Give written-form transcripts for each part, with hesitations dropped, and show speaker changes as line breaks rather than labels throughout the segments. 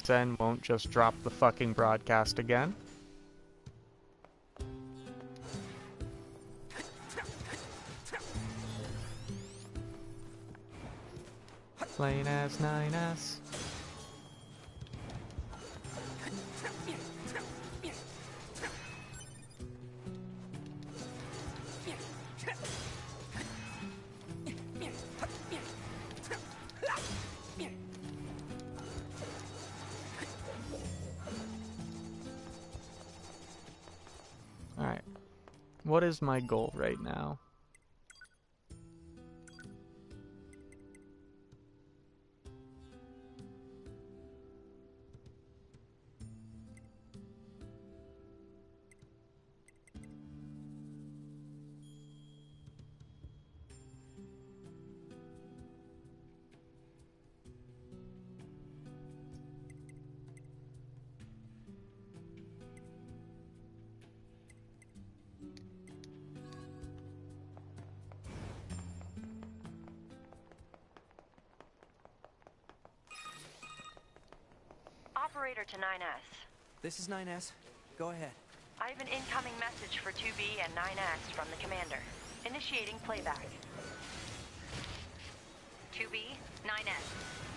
then won't just drop the fucking broadcast again. Playing as 9S. Alright. What is my goal right now?
Operator to 9S.
This is 9S. Go ahead.
I have an incoming message for 2B and 9S from the commander. Initiating playback. 2B, 9S.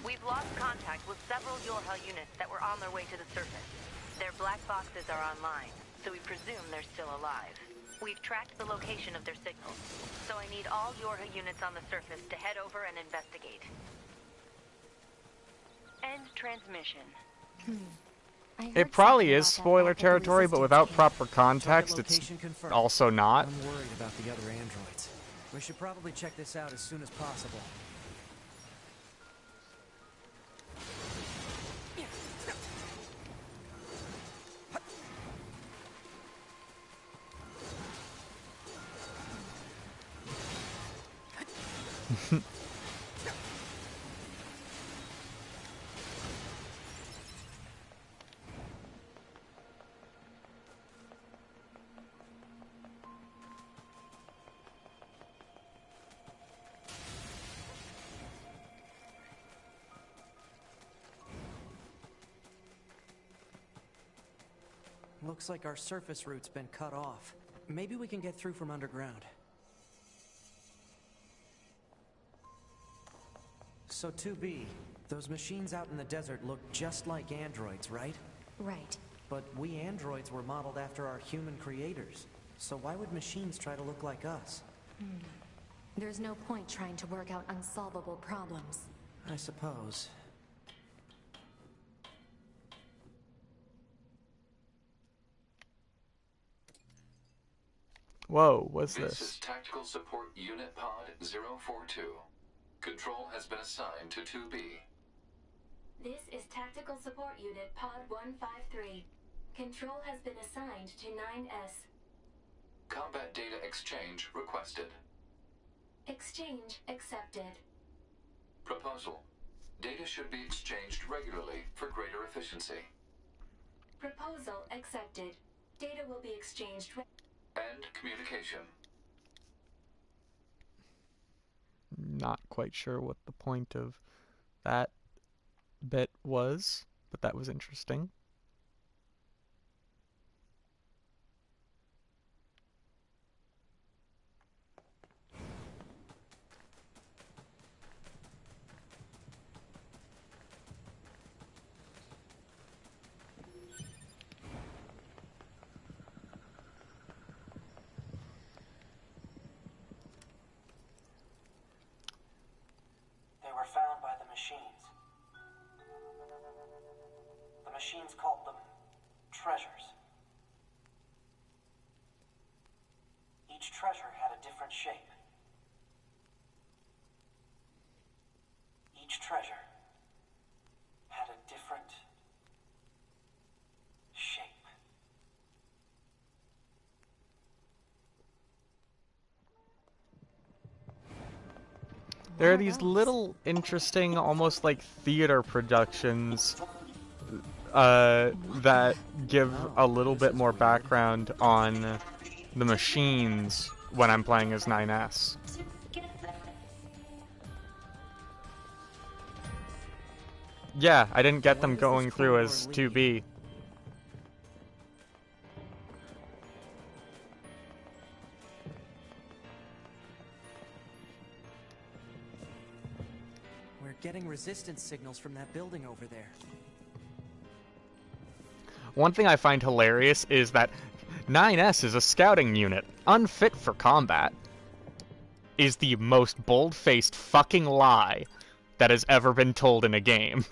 We've lost contact with several Yorha units that were on their way to the surface. Their black boxes are online, so we presume they're still alive. We've tracked the location of their signals, so I need all Yorha units on the surface to head over and investigate. End transmission.
It probably is spoiler territory, but without proper context, it's also not.
I'm worried about the other androids. We should probably check this out as soon as possible. Looks like our surface route's been cut off. Maybe we can get through from underground. So 2B, those machines out in the desert look just like androids, right?
Right.
But we androids were modeled after our human creators. So why would machines try to look like us?
There's no point trying to work out unsolvable problems.
I suppose.
Whoa, what's
This
this?
is Tactical Support Unit Pod 042. Control has been assigned to 2B.
This is Tactical Support Unit Pod 153. Control has been assigned to 9S.
Combat data exchange requested.
Exchange accepted.
Proposal. Data should be exchanged regularly for greater efficiency.
Proposal accepted. Data will be exchanged
End communication.
Not quite sure what the point of that bit was, but that was interesting.
They were found by the machines. The machines called them treasures. Each treasure had a different shape. Each treasure had a different shape.
There are these little interesting, almost like theater productions that give a little bit more background on the machines when I'm playing as 9S. Yeah, I didn't get
Where
them
does this
going through
corridor
as
lead?
2B.
We're getting resistance signals from that building over there.
One thing I find hilarious is that 9S is a scouting unit, unfit for combat, is the most bold-faced fucking lie that has ever been told in a game.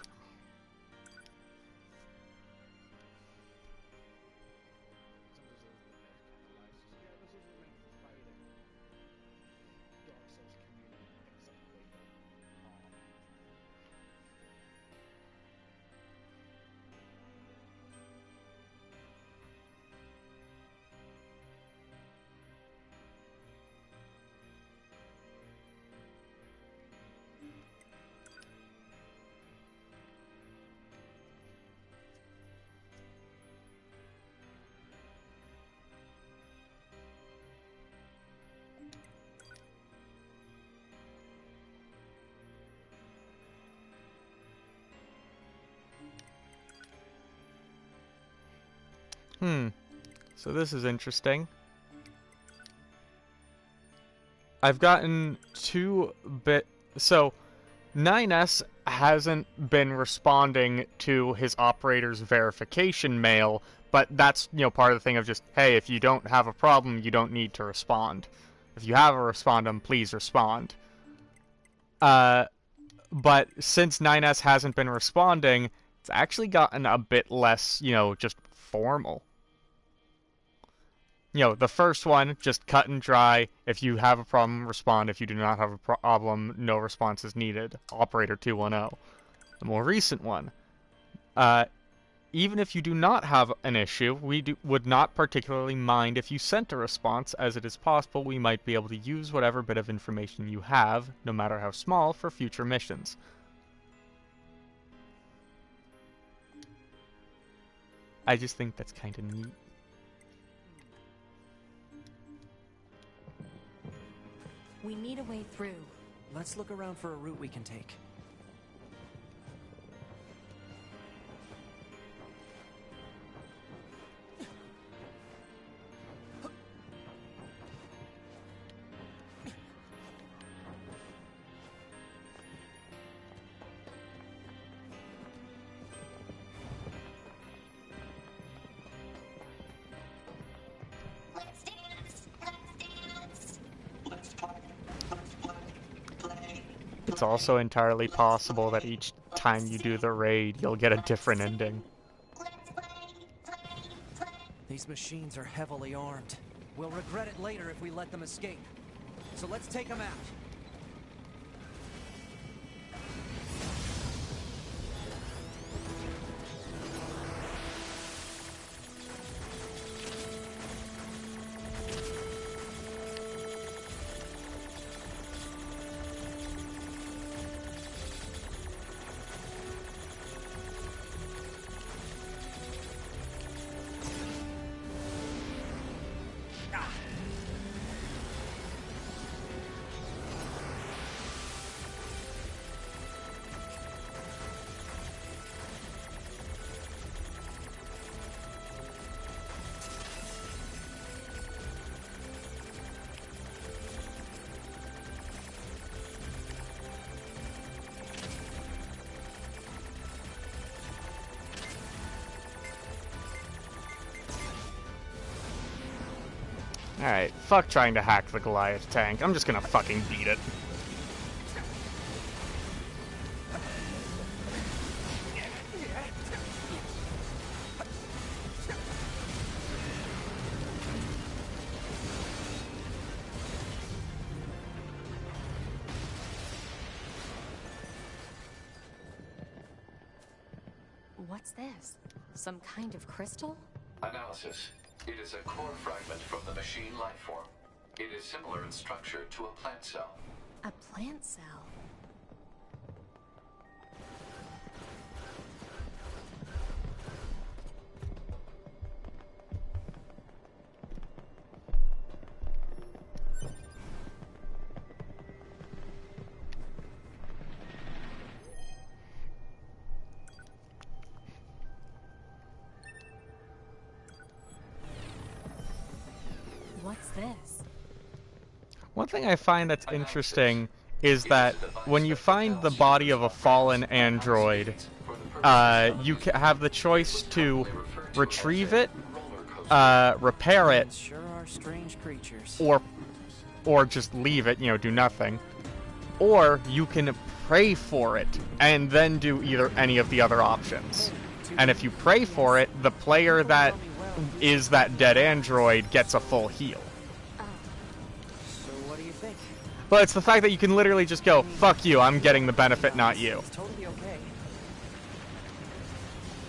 So this is interesting. I've gotten so 9S hasn't been responding to his operator's verification mail, but that's, part of the thing of just, hey, if you don't have a problem, you don't need to respond. If you have a respondum, please respond. But since 9S hasn't been responding, it's actually gotten a bit less, just formal. The first one, just cut and dry. If you have a problem, respond. If you do not have a problem, no response is needed. Operator 210. The more recent one, even if you do not have an issue, would not particularly mind if you sent a response, as it is possible we might be able to use whatever bit of information you have, no matter how small, for future missions. I just think that's kind of neat.
We need a way through.
Let's look around for a route we can take.
It's also entirely possible that each time you do the raid, you'll get a different ending.
These machines are heavily armed. We'll regret it later if we let them escape. So let's take them out.
Alright, fuck trying to hack the Goliath tank. I'm just gonna fucking beat it.
What's this? Some kind of crystal?
Analysis. It is a core fragment from the machine lifeform. It is similar in structure to a plant cell.
A plant cell? this?
One thing I find that's interesting is that when you find the body of a fallen android, you have the choice to retrieve it, repair it,
Sure are strange creatures.
or just leave it, do nothing. Or you can pray for it and then do either any of the other options. And if you pray for it, the player that is that dead android gets a full heal.
So what do you think?
But it's the fact that you can literally just go, fuck you, I'm getting the benefit, not you.
It's totally okay.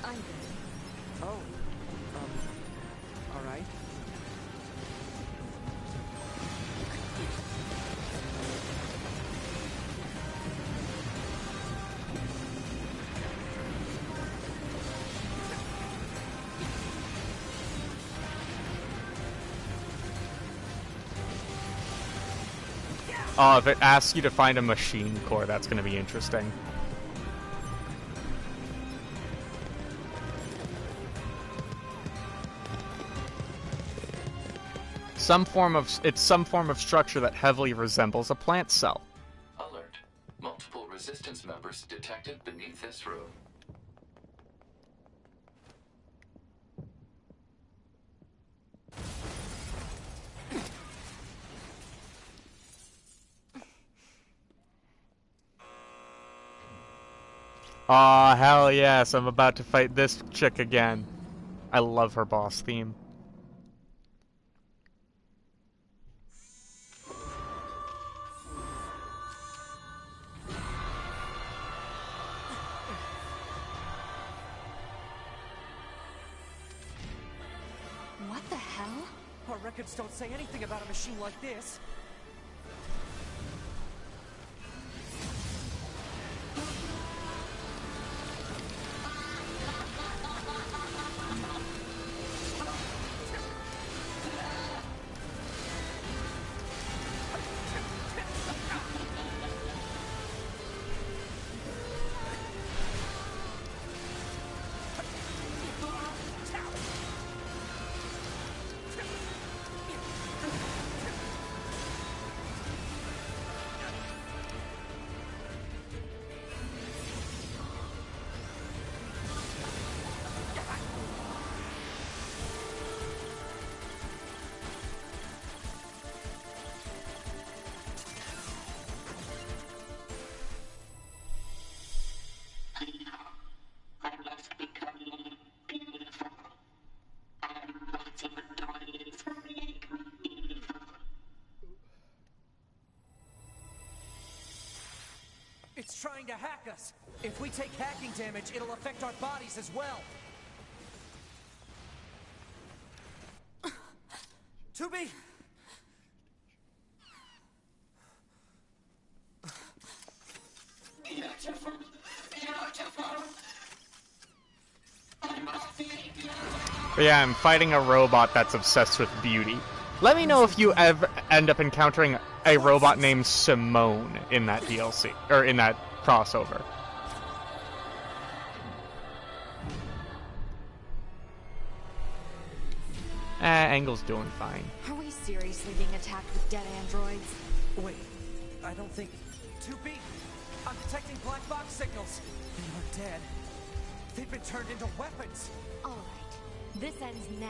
I'm good.
Oh, all right.
Oh, if it asks you to find a machine core, that's going to be interesting. It's some form of structure that heavily resembles a plant cell.
Alert. Multiple resistance members detected beneath this room.
Aw, hell yes, I'm about to fight this chick again. I love her boss theme.
What the hell?
Our records don't say anything about a machine like this. It's trying to hack us. If we take hacking damage, it'll affect our bodies as well. Tubi!
But yeah, I'm fighting a robot that's obsessed with beauty. Let me know if you ever end up encountering a robot named Simone in that DLC, or in that crossover. Angle's doing fine.
Are we seriously being attacked with dead androids?
Wait, I don't think... 2B! I'm detecting black box signals. They are dead. They've been turned into weapons.
All right. This ends now.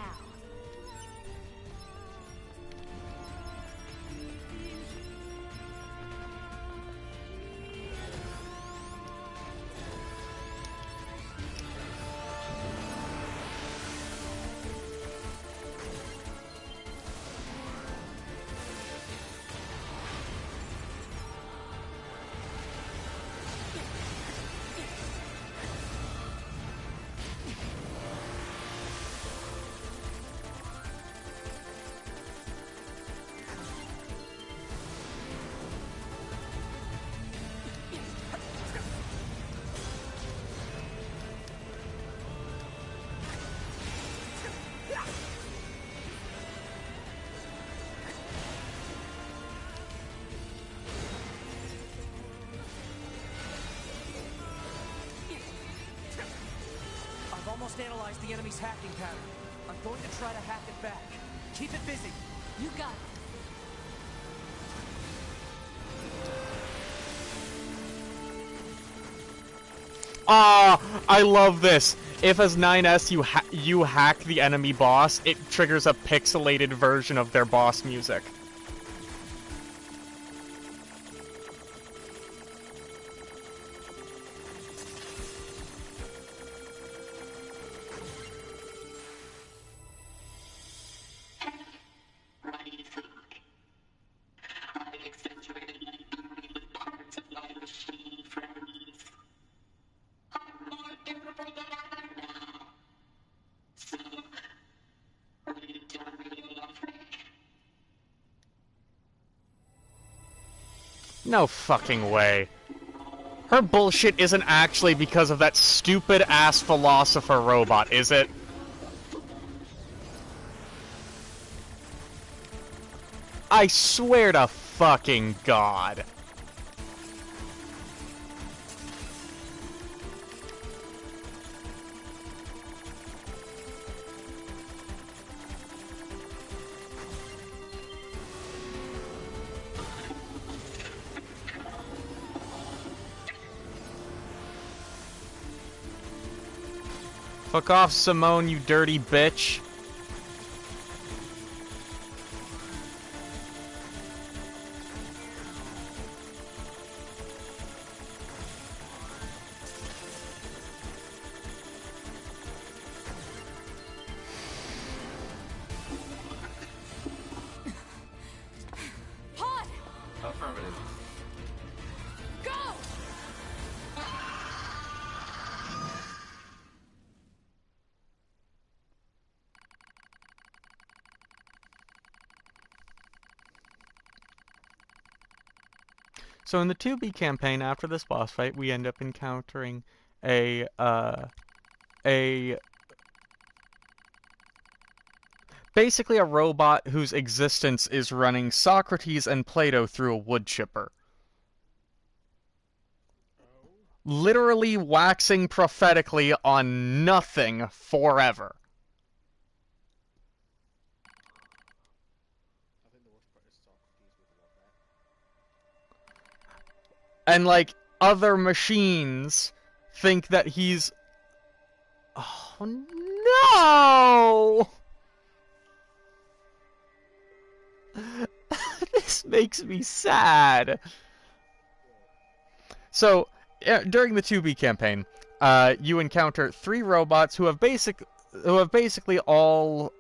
I've almost analyzed the enemy's hacking pattern. I'm going to try to hack it back. Keep it busy.
You got it.
Ah, I love this. If as 9S you hack the enemy boss, it triggers a pixelated version of their boss music. No fucking way. Her bullshit isn't actually because of that stupid-ass philosopher robot, is it? I swear to fucking God. Fuck off, Simone, you dirty bitch.
Pod!
Affirmative.
Go!
So in the 2B campaign, after this boss fight, we end up encountering a basically a robot whose existence is running Socrates and Plato through a wood chipper. Literally waxing prophetically on nothing forever. And, like, other machines think that he's... Oh, no! This makes me sad. So, during the 2B campaign, you encounter 3 robots who have basically all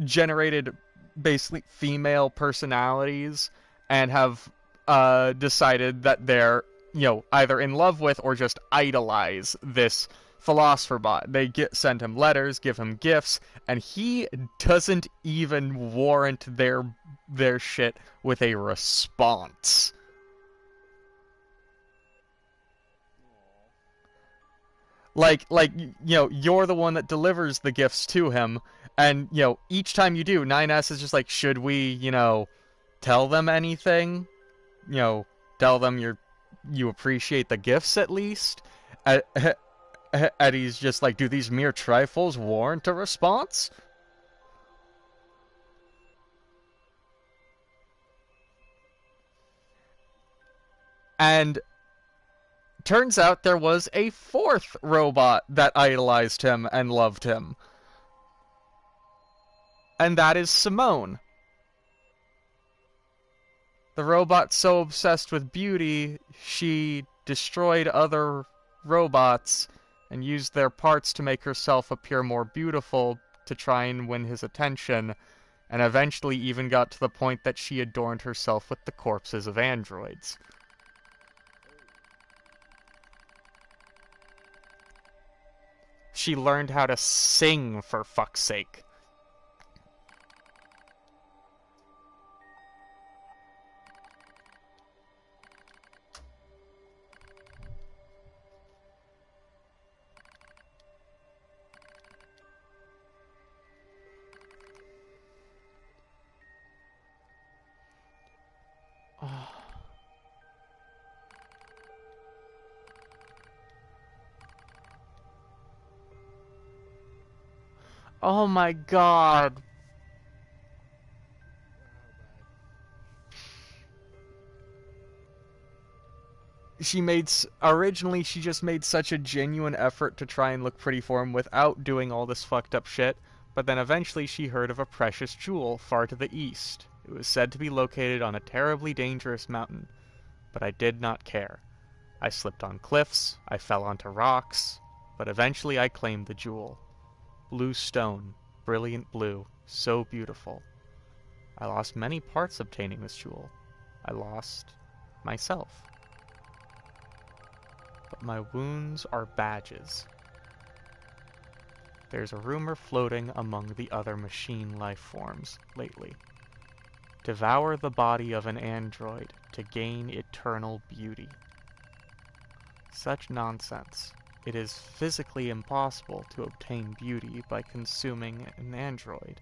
generated basically female personalities and have decided that they're, you know, either in love with or just idolize this philosopher bot. They send him letters, give him gifts, and he doesn't even warrant their shit with a response. Like, you know, you're the one that delivers the gifts to him, and, you know, each time you do, 9S is just like, should we, you know, tell them anything? You know, tell them you appreciate the gifts at least? And he's just like, do these mere trifles warrant a response? And turns out there was a 4th robot that idolized him and loved him. And that is Simone. The robot so obsessed with beauty, she destroyed other robots and used their parts to make herself appear more beautiful to try and win his attention, and eventually even got to the point that she adorned herself with the corpses of androids. She learned how to sing, for fuck's sake. Oh my god. originally she just made such a genuine effort to try and look pretty for him without doing all this fucked up shit, but then eventually she heard of a precious jewel far to the east. It was said to be located on a terribly dangerous mountain, but I did not care. I slipped on cliffs, I fell onto rocks, but eventually I claimed the jewel. Blue stone, brilliant blue, so beautiful. I lost many parts obtaining this jewel. I lost myself. But my wounds are badges. There's a rumor floating among the other machine life forms lately. Devour the body of an android to gain eternal beauty. Such nonsense. It is physically impossible to obtain beauty by consuming an android.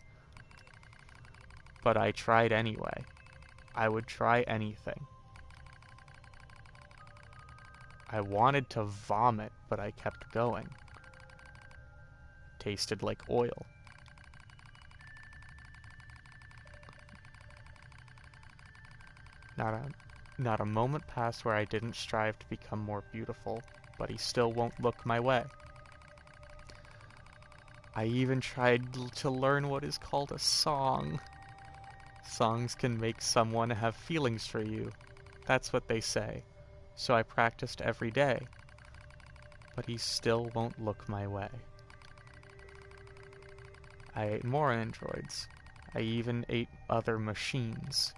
But I tried anyway. I would try anything. I wanted to vomit, but I kept going. Tasted like oil. Not a moment passed where I didn't strive to become more beautiful, but he still won't look my way. I even tried to learn what is called a song. Songs can make someone have feelings for you. That's what they say. So I practiced every day. But he still won't look my way. I ate more androids. I even ate other machines.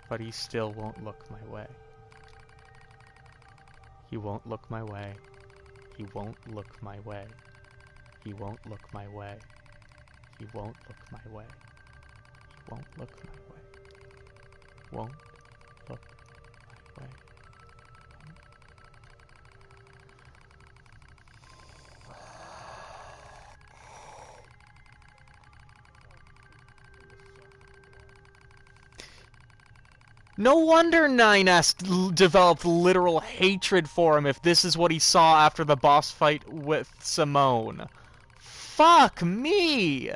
But he still won't look my way. He won't look my way. He won't look my way. He won't look my way. He won't look my way. He won't look my way. Won't look my way. No wonder 9S developed literal hatred for him if this is what he saw after the boss fight with Simone. Fuck me!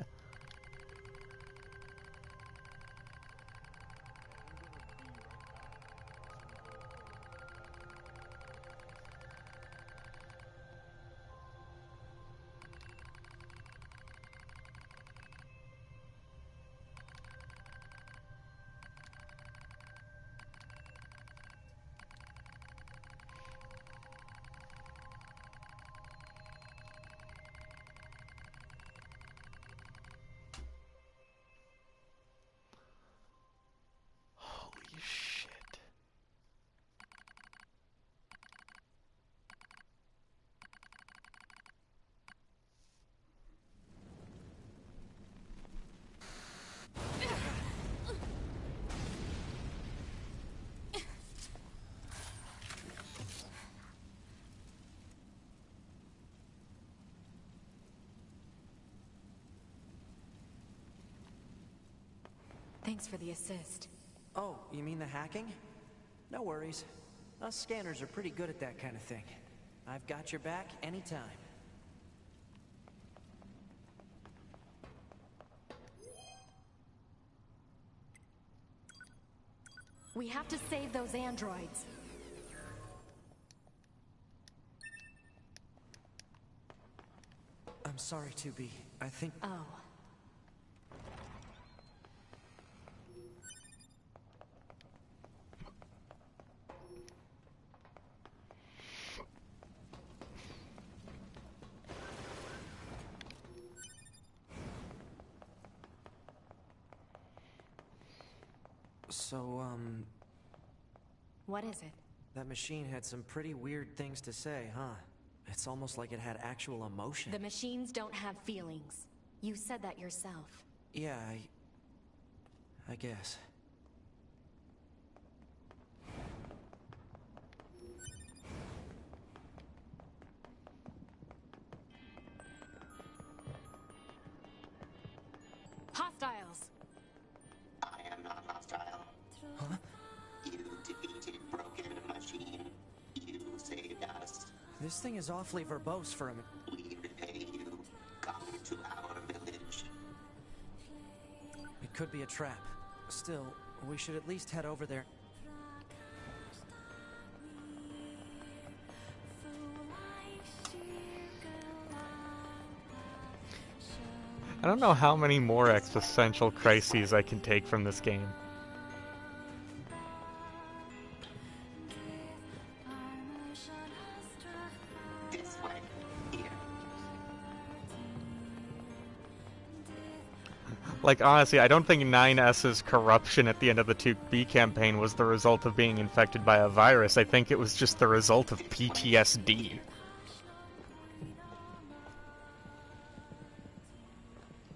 Holy shit.
Thanks for the assist.
Oh, you mean the hacking? No worries. Us scanners are pretty good at that kind of thing. I've got your back anytime.
We have to save those androids.
I'm sorry, 2B. I think...
Oh.
So,
What is it?
that machine had some pretty weird things to say, huh? It's almost like it had actual emotion.
The machines don't have feelings. You said that yourself.
Yeah, I guess.
Hostiles!
I am not hostile.
Huh?
You defeated Broken Machine. You saved us.
This thing is awfully verbose for a minute.
We repay you. Come to our village.
It could be a trap. Still, we should at least head over there.
I don't know how many more existential crises I can take from this game.
This way. Here.
Like, honestly, I don't think 9S's corruption at the end of the 2B campaign was the result of being infected by a virus. I think it was just the result of PTSD.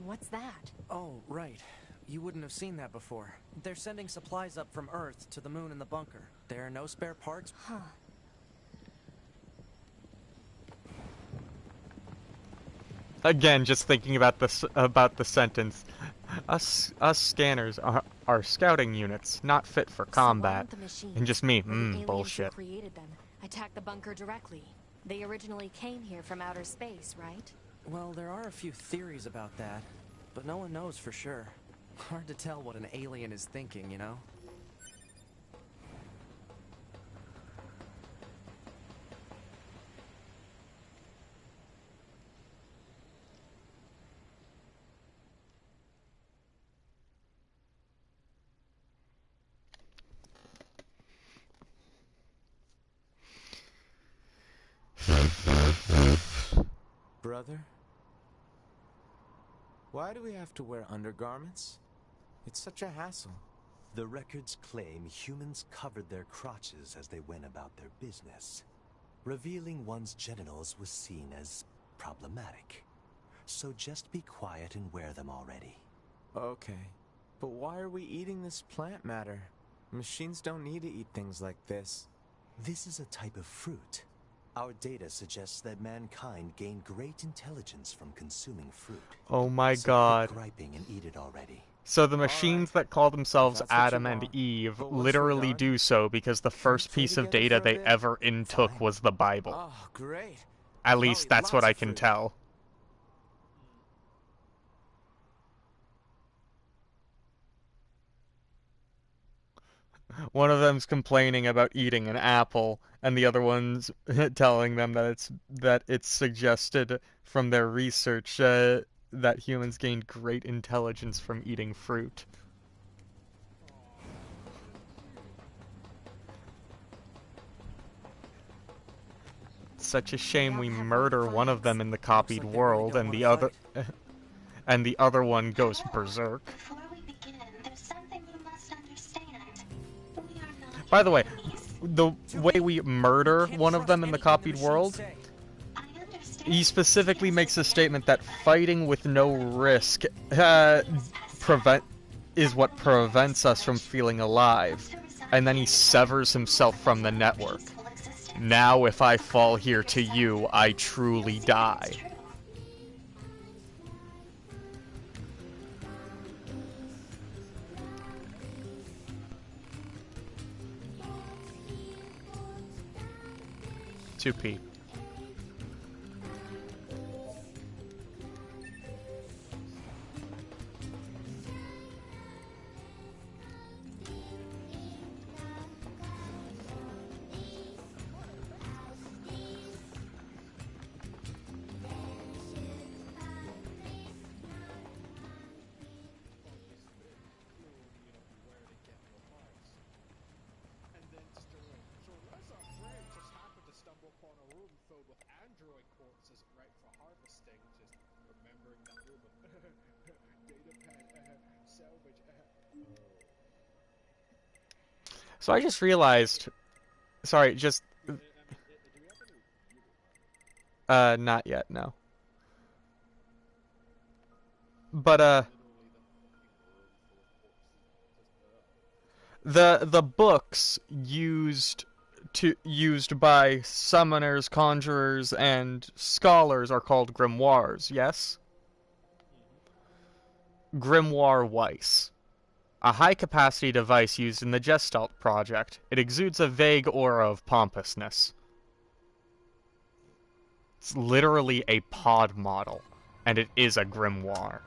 What's that?
Oh, right. You wouldn't have seen that before. They're sending supplies up from Earth to the moon and the bunker. There are no spare parts.
Huh.
Again, just thinking about the sentence. Us scanners are scouting units, not fit for combat.
So why don't the machines,
And just me,
or the aliens who
bullshit.
created them, attack the bunker directly? They originally came here from outer space, right?
Well, there are a few theories about that, but no one knows for sure. Hard to tell what an alien is thinking, you know?
Brother? Why do we have to wear undergarments? It's such a hassle.
The records claim humans covered their crotches as they went about their business. Revealing one's genitals was seen as problematic. So just be quiet and wear them already.
Okay, but why are we eating this plant matter? Machines don't need to eat things like this.
This is a type of fruit. Our data suggests that mankind gained great intelligence from consuming fruit.
Oh my
So
god.
quit griping and eat it already.
So the machines that call themselves
That's what you
Adam and
want.
Eve
But once
literally
we're done,
do so because the first
play
piece of
together
data
for a
they
bit?
ever intook was the Bible.
Oh, great.
At
I'll
least
eat
that's
lots
what
of
I can
fruit.
tell. One of them's complaining about eating an apple, and the other one's telling them that it's suggested from their research that humans gained great intelligence from eating fruit. Such a shame we murder one of them in the copied
like they really
world,
don't
and the
wanna
other and the other one goes berserk.
Before we begin, there's something you must understand. We are not
By the way,
enemies.
the way we murder
Can't
one of
trust
them in the
anything
copied
machines
world,
say.
I understand.
he specifically makes a statement that fighting with no risk is what prevents us from feeling alive, and then he severs himself from the network. Now if I fall here to you, I truly die. Two P. So I just realized, sorry, just, not yet, no. But, the books used by summoners, conjurers, and scholars are called grimoires, yes? Grimoire Weiss. A high-capacity device used in the Gestalt project. It exudes a vague aura of pompousness. It's literally a pod model, and it is a grimoire.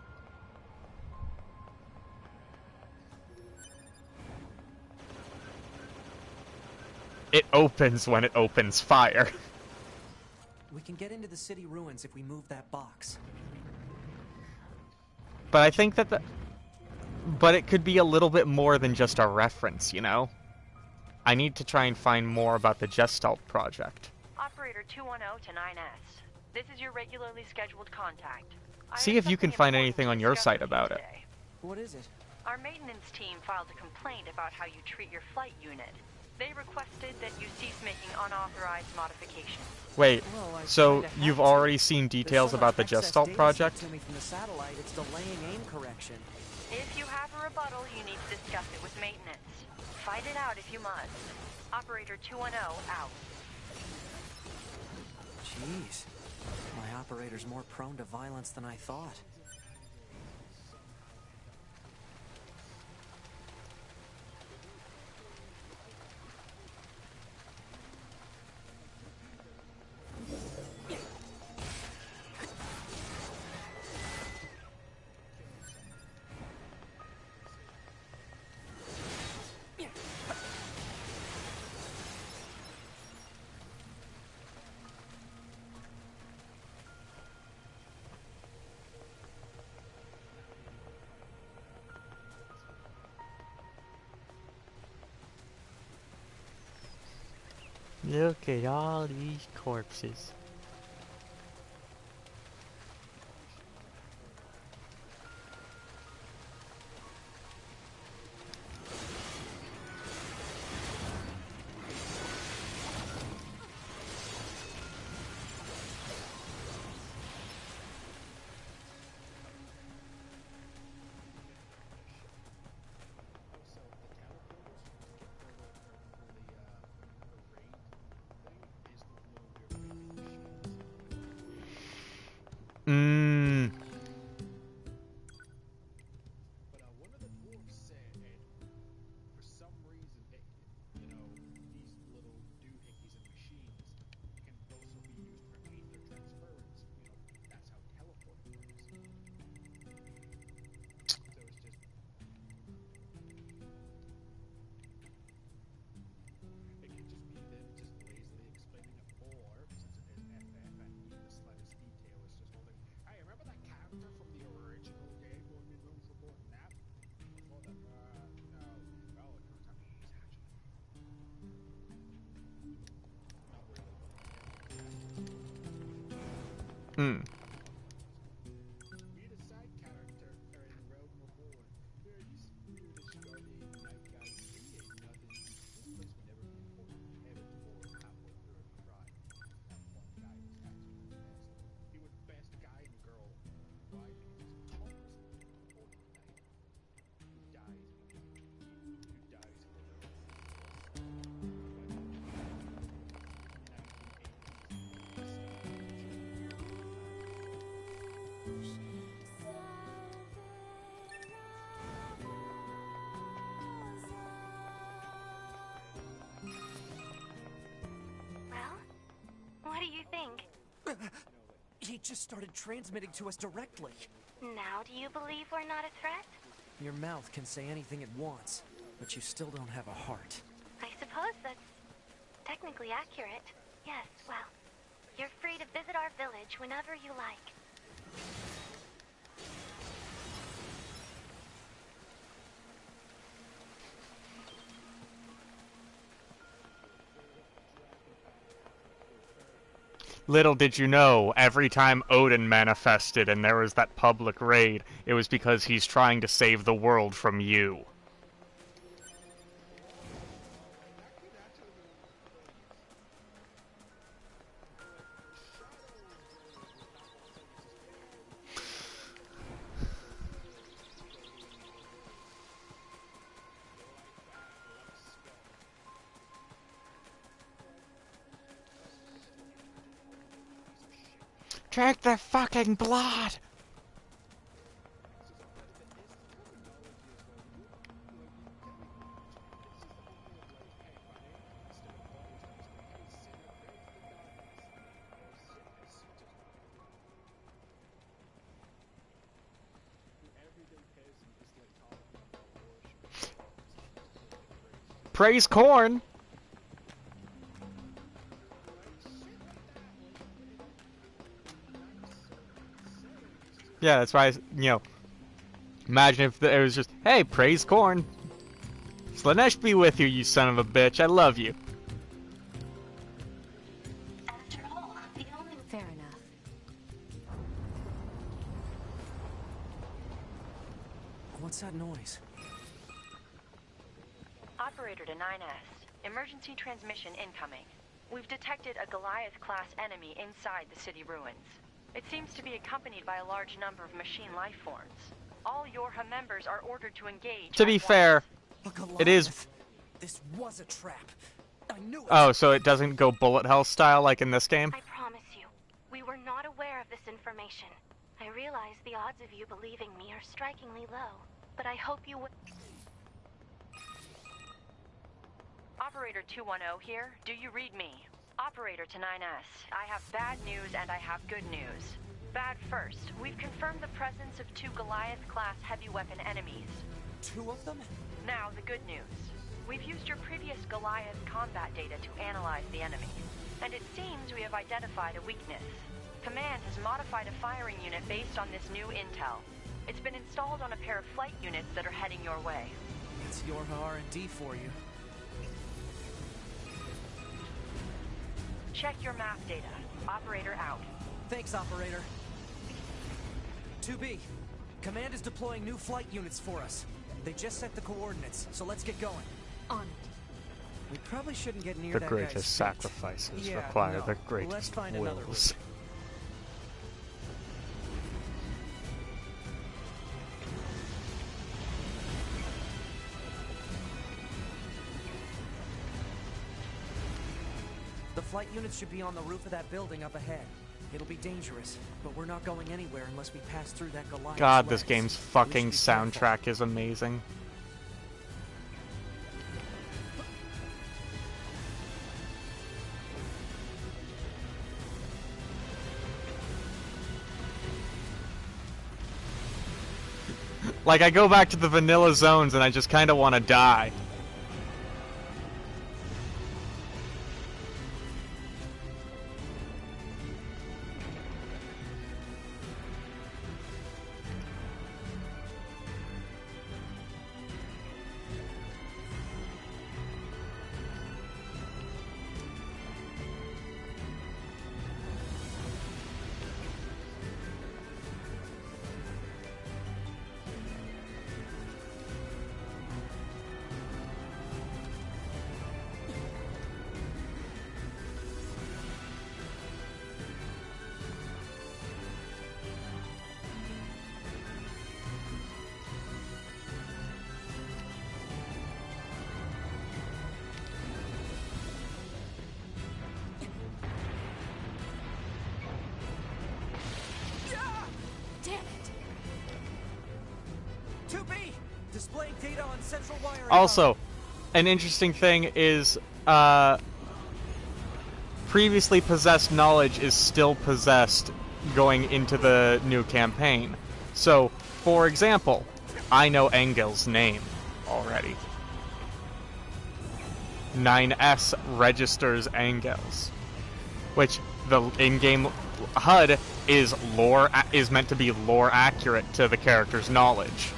It opens when it opens fire.
We can get into the city ruins if we move that box.
But I think that but it could be a little bit more than just a reference, you know? I need to try and find more about the Gestalt project.
Operator 210 to 9S. This is your regularly scheduled contact.
See if you can find anything on your site about it.
What is it?
Our maintenance team filed a complaint about how you treat your flight unit. They requested that you cease making unauthorized modifications.
Wait,
Well,
so
kinda
you've
had to.
already seen details
There's so
about the
much excess
Gestalt
data
project?
sent to me from the satellite, it's delaying aim correction.
If you have a rebuttal, you need to discuss it with maintenance. Fight it out if you must. Operator 210 out.
Jeez. My operator's more prone to violence than I thought.
Look at all these corpses. Mmm. Hmm.
Well, what do you think?
He just started transmitting to us directly.
Now do you believe we're not a threat?
Your mouth can say anything it wants, but you still don't have a heart.
I suppose that's technically accurate. Yes, well, you're free to visit our village whenever you like.
Little did you know, every time Odin manifested and there was that public raid, it was because he's trying to save the world from you. Drink the fucking blood! Praise corn! Yeah, that's why, you know, Imagine if it was just, hey, praise corn. Slanesh be with you, you son of a bitch. I love you.
After all, the only...
Fair enough.
What's that noise?
Operator to 9S. Emergency transmission incoming. We've detected a Goliath-class enemy inside the city ruins. It seems to be accompanied by a large number of machine life forms. All Yorha members are ordered to engage.
To be fair, it is...
This was a trap. I knew it.
Oh, so it doesn't go bullet hell style like in this game?
I promise you, we were not aware of this information. I realize the odds of you believing me are strikingly low, but I hope you would...
Operator 210 here. Do you read me? Operator to 9S. I have bad news and I have good news. Bad first. We've confirmed the presence of 2 Goliath-class heavy weapon enemies.
2 of them?
Now, the good news. We've used your previous Goliath combat data to analyze the enemy, and it seems we have identified a weakness. Command has modified a firing unit based on this new intel. It's been installed on a pair of flight units that are heading your way.
It's Yorha R&D for you.
Check your map data. Operator out.
Thanks, Operator. 2B, Command is deploying new flight units for us. They just sent the coordinates, so let's get going.
On it.
We probably shouldn't get near
The
that
greatest
guy's feet.
sacrifices
Yeah,
require
no.
the
Let's
greatest
find another
wills.
route. The flight units should be on the roof of that building up ahead. It'll be dangerous, but we're not going anywhere unless we pass through that Goliath.
God, this
legs.
game's
We should
fucking
be careful.
soundtrack is amazing. Like, I go back to the vanilla zones and I just kind of want to die.
Damn it!
2B, displaying data on central wiring.
Also, an interesting thing is, previously possessed knowledge is still possessed going into the new campaign. So, for example, I know Engel's name already. 9S registers Engel's, which the in-game HUD is meant to be lore accurate to the character's knowledge.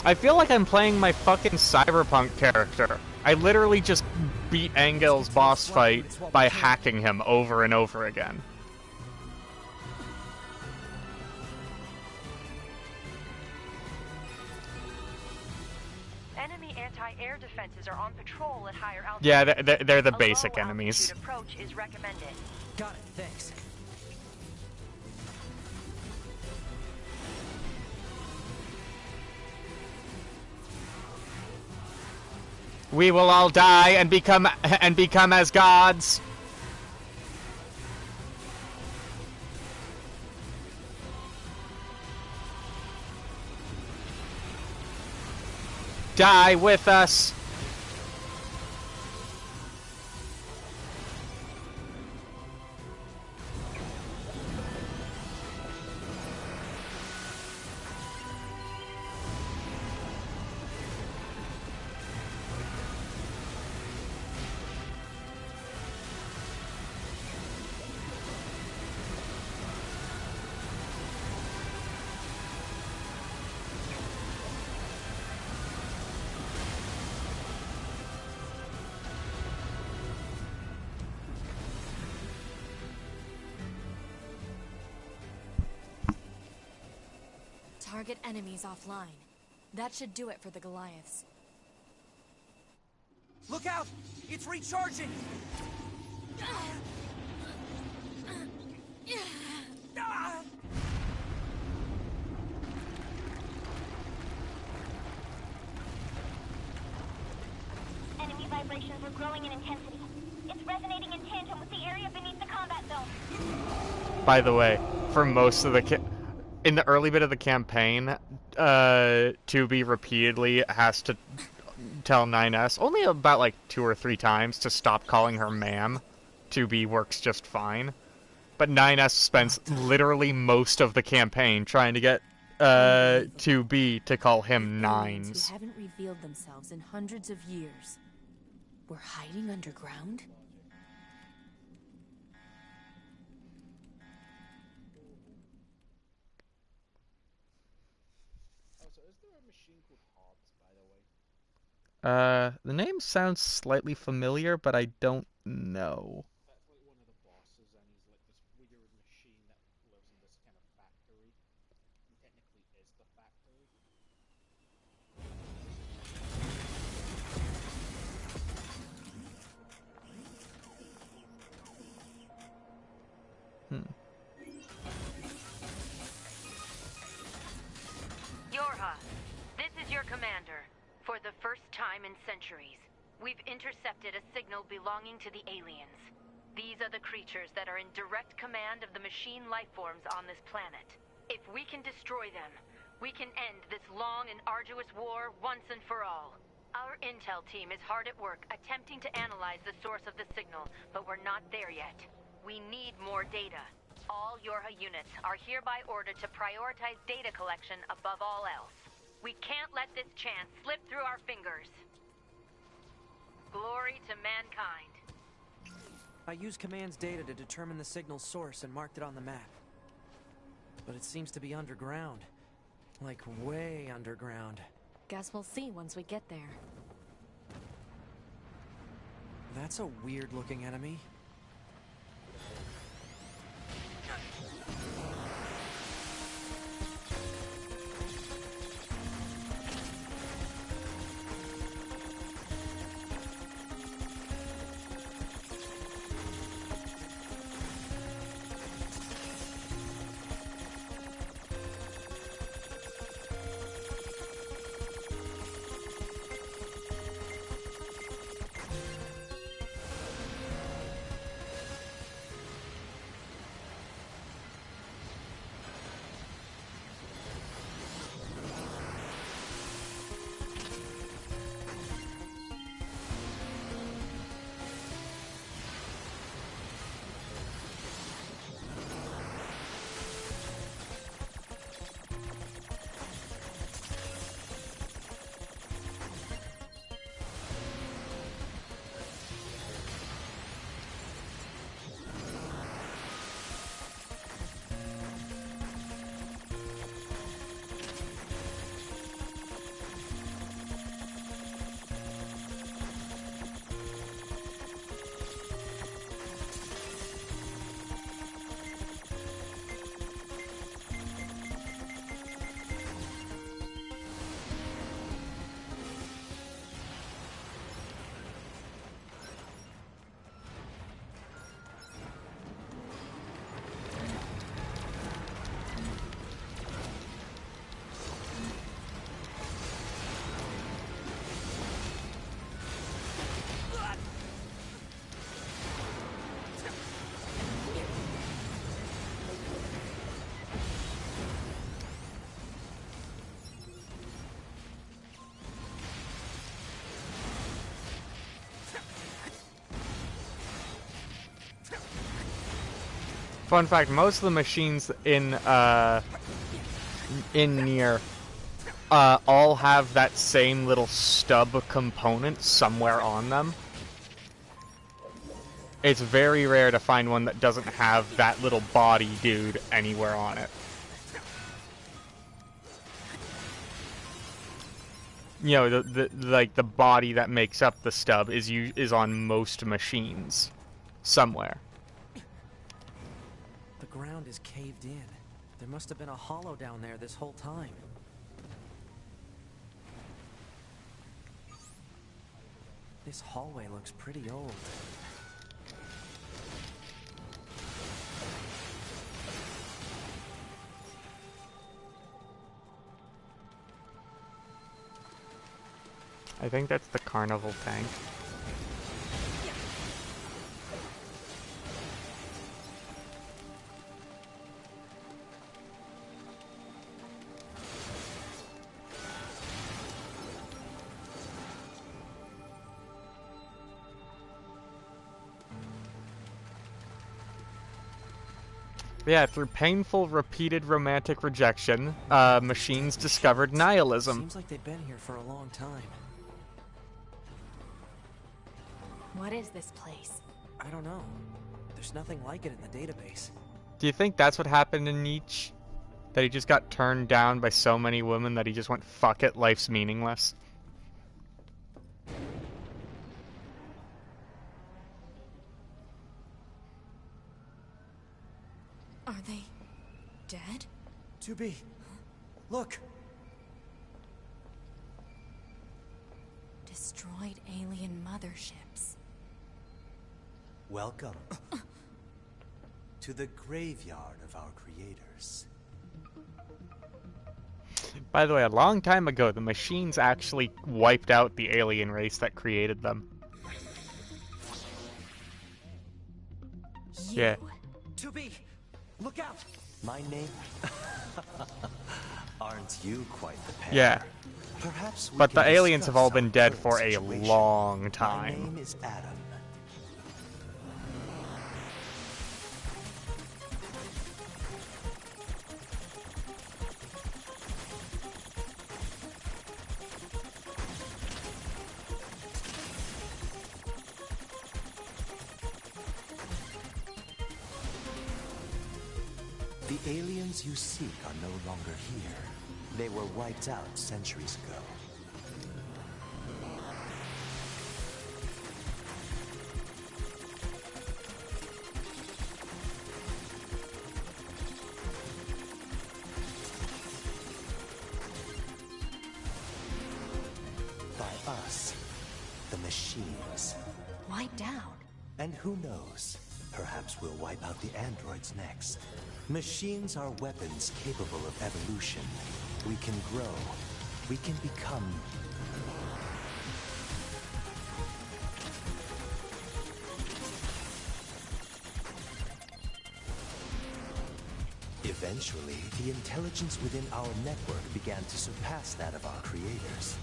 I feel like I'm playing my fucking cyberpunk character. I literally just beat Engel's boss fight by hacking him over and over again.
anti-air defenses are on patrol at higher altitude.
Yeah, they're the
A
basic
low
enemies.
altitude approach is recommended.
Got it, thanks.
We will all die and become as gods. Die with us.
Target enemies offline. That should do it for the Goliaths.
Look out! It's recharging! Ah!
Enemy vibrations are growing in intensity. It's resonating in tandem with the area beneath the combat zone.
By the way, for most of the in the early bit of the campaign, 2B repeatedly has to tell 9S, only about like 2 or 3 times, to stop calling her ma'am. 2B works just fine. But 9S spends literally most of the campaign trying to get 2B to call him Nines.
Who haven't revealed themselves in hundreds of years. We're hiding underground?
The name sounds slightly familiar, but I don't know.
Yorha, this is your commander. For the first time in centuries, we've intercepted a signal belonging to the aliens. These are the creatures that are in direct command of the machine lifeforms on this planet. If we can destroy them, we can end this long and arduous war once and for all. Our intel team is hard at work attempting to analyze the source of the signal, but we're not there yet. We need more data. All Yorha units are hereby ordered to prioritize data collection above all else. We can't let this chance slip through our fingers. Glory to mankind.
I used Command's data to determine the signal's source and marked it on the map. But it seems to be underground. Like, way underground.
Guess we'll see once we get there.
That's a weird-looking enemy.
Fun fact, most of the machines in Nier all have that same little stub component somewhere on them. It's very rare to find one that doesn't have that little body dude anywhere on it. You know, the body that makes up the stub is on most machines somewhere.
The ground is caved in. There must have been a hollow down there this whole time. This hallway looks pretty old.
I think that's the carnival tank. Yeah, through painful, repeated romantic rejection, machines discovered nihilism.
Seems like they've been here for a long time.
What is this place?
I don't know. There's nothing like it in the database.
Do you think that's what happened in Nietzsche? That he just got turned down by so many women that he just went, fuck it, life's meaningless?
Are they dead?
2B, look!
Destroyed alien motherships.
Welcome to the graveyard of our creators.
By the way, a long time ago, the machines actually wiped out the alien race that created them. Yeah.
2B, look out!
My name? Aren't you quite the pair?
Yeah.
Perhaps we
But the
can
aliens have
discuss
all been
our
dead
current
for a
situation.
long
My
time.
name is Adam. The aliens you seek are no longer here. They were wiped out centuries ago. By us, the machines.
Wiped out.
And who knows? Perhaps we'll wipe out the androids next. Machines are weapons capable of evolution. We can grow. We can become... Eventually, the intelligence within our network began to surpass that of our creators.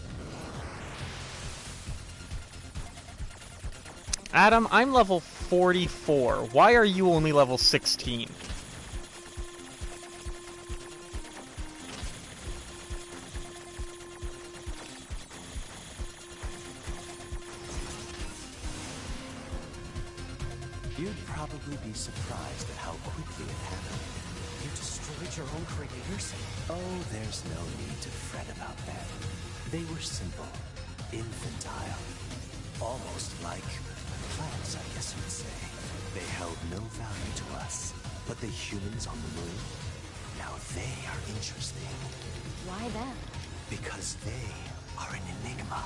Adam, I'm level 44. Why are you only level 16?
You'd probably be surprised at how quickly it happened.
You destroyed your own creators?
Oh, there's no need to fret about them. They were simple, infantile, almost like plants, I guess you'd say. They held no value to us. But the humans on the moon, now they are interesting.
Why them?
Because they are an enigma.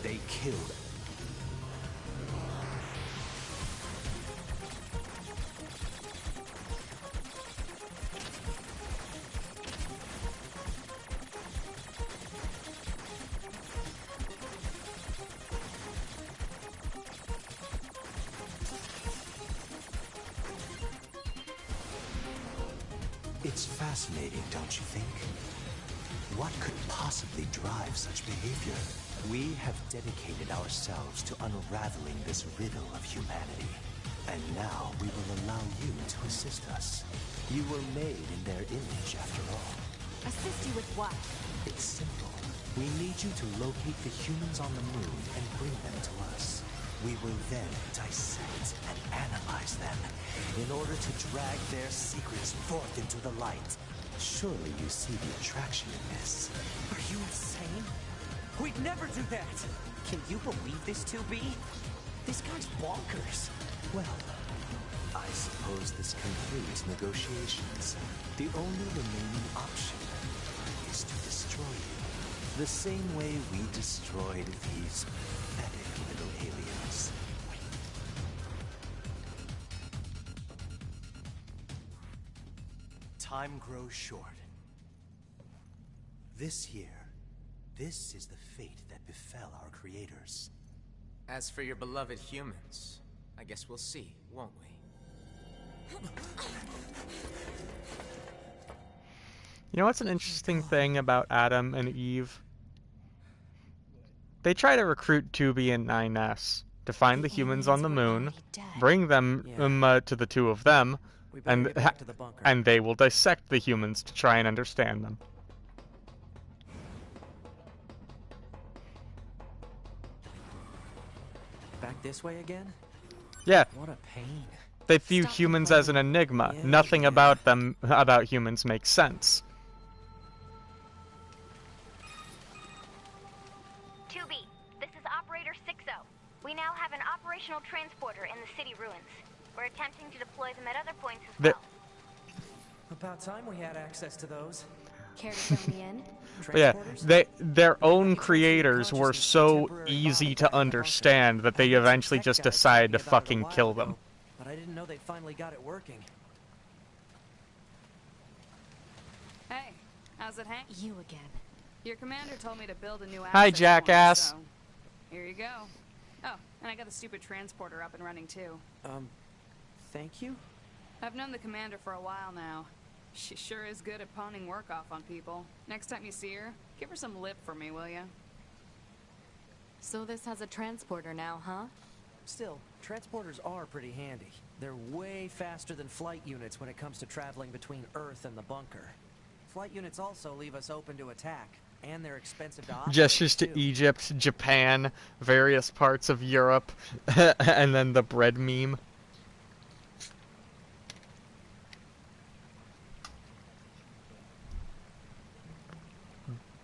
They killed. It's fascinating, don't you think? What could possibly drive such behavior? We have dedicated ourselves to unraveling this riddle of humanity. And now we will allow you to assist us. You were made in their image, after all.
Assist you with what?
It's simple. We need you to locate the humans on the moon and bring them to us. We will then dissect and analyze them in order to drag their secrets forth into the light. Surely you see the attraction in this.
Are you insane? We'd never do that! Can you believe this, 2B? This guy's bonkers.
Well, I suppose this concludes negotiations. The only remaining option is to destroy you. The same way we destroyed these pathetic little aliens. Time grows short. This year, this is the fate that befell our creators.
As for your beloved humans, I guess we'll see, won't we?
You know what's an interesting thing about Adam and Eve? They try to recruit 2B and 9S to find the humans on the moon, bring them to the two of them, and they will dissect the humans to try and understand them.
Back this way again?
Yeah.
What a pain.
They view humans as an enigma. Nothing about humans makes sense.
2B, this is Operator 60. We now have an operational transporter in the city ruins. We're attempting to deploy them at other points as well.
About time we had access to those.
Care to fill me in?
But yeah, their own creators were so easy to understand that they eventually just decided to fucking kill them.
But I didn't know they finally got it working.
Hey, how's it hang?
You again.
Your commander told me to build a new
Hi,
access
jackass.
point, so here you go. Oh, and I got the stupid transporter up and running too.
Thank you?
I've known the commander for a while now. She sure is good at pawning work off on people. Next time you see her, give her some lip for me, will ya?
So this has a transporter now, huh?
Still, transporters are pretty handy. They're way faster than flight units when it comes to traveling between Earth and the bunker. Flight units also leave us open to attack, and they're expensive to operate.
Gestures to Egypt, Japan, various parts of Europe, and then the bread meme.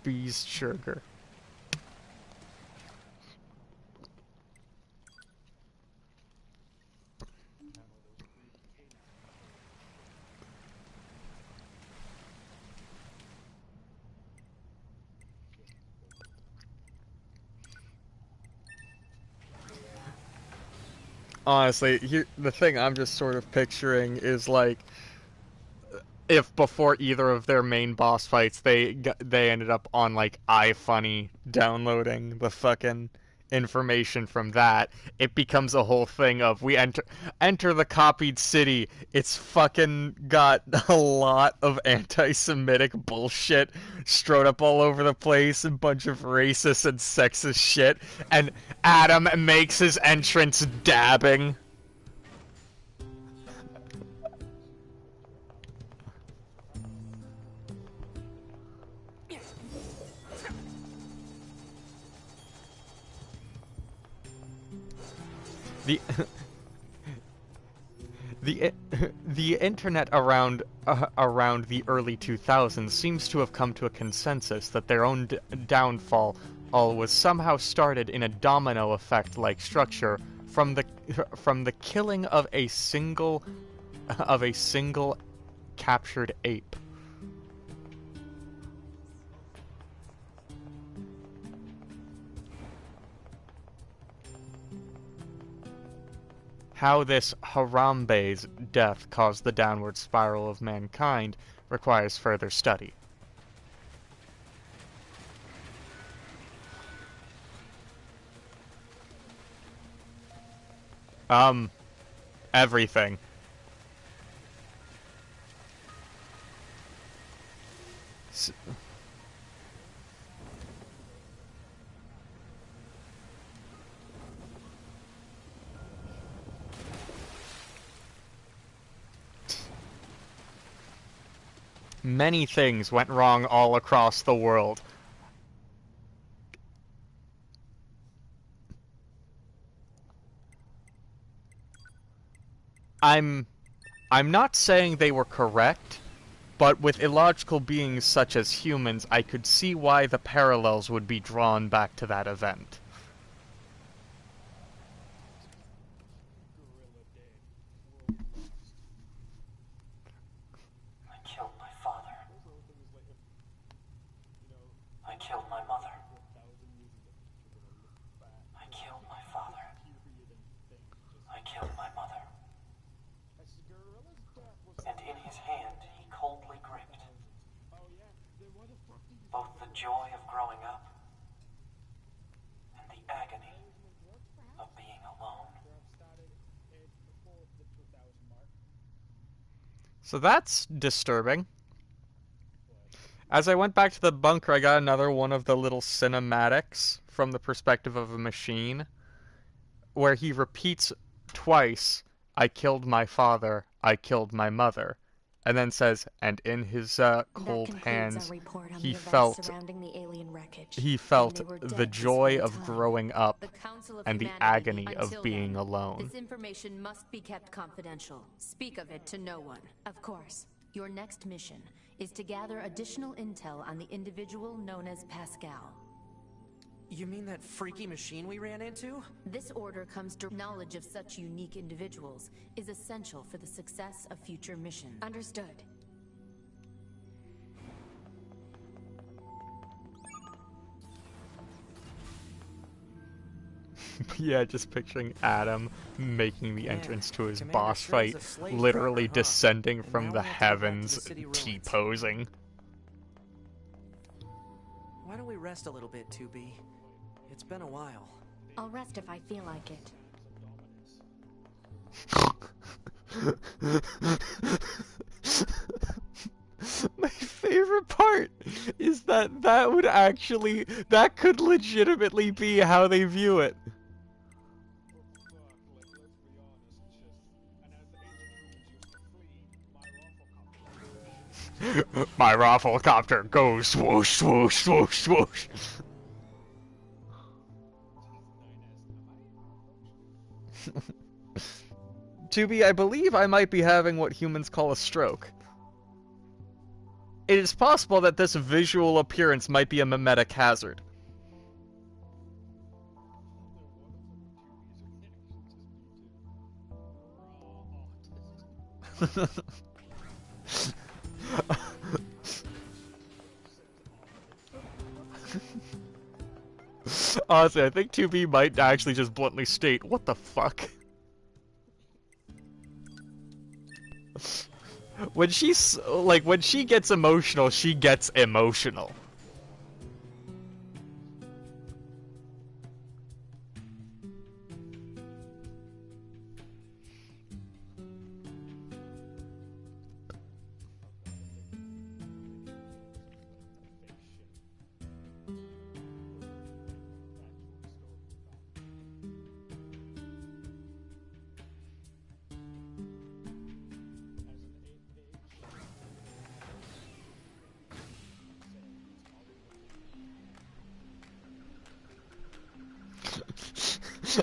Bees sugar. Honestly, the thing I'm just sort of picturing is like, if before either of their main boss fights, they ended up on like iFunny downloading the fucking information from that, it becomes a whole thing of we enter the copied city. It's fucking got a lot of anti-Semitic bullshit strode up all over the place, a bunch of racist and sexist shit, and Adam makes his entrance dabbing. The internet around the early 2000s seems to have come to a consensus that their own downfall was somehow started in a domino effect-like structure from the killing of a single captured ape. How this Harambe's death caused the downward spiral of mankind requires further study. Everything. many things went wrong all across the world. I'm not saying they were correct, but with illogical beings such as humans, I could see why the parallels would be drawn back to that event.
I killed my father. I killed my mother. I killed my father. I killed my mother. And in his hand, he coldly gripped both the joy of growing up and the agony of being alone.
So that's disturbing. As I went back to the bunker, I got another one of the little cinematics from the perspective of a machine, where he repeats twice, "I killed my father, I killed my mother," and then says, and in his cold hands, he felt the joy of growing up and the agony of being alone.
This information must be kept confidential. Speak of it to no one.
Of course. Your next mission is to gather additional intel on the individual known as Pascal.
You mean that freaky machine we ran into?
This order comes to knowledge of such unique individuals is essential for the success of future missions. Understood.
Yeah, just picturing Adam making the entrance to his boss fight, literally descending from the heavens, T-posing.
Why don't we rest a little bit, 2B? It's been a while.
I'll rest if I feel like it.
My favorite part is that that could legitimately be how they view it. My rafflecopter goes swoosh, swoosh, swoosh, swoosh. 2B, I believe I might be having what humans call a stroke. It is possible that this visual appearance might be a mimetic hazard. Honestly, I think 2B might actually just bluntly state, what the fuck? When when she gets emotional, she gets emotional.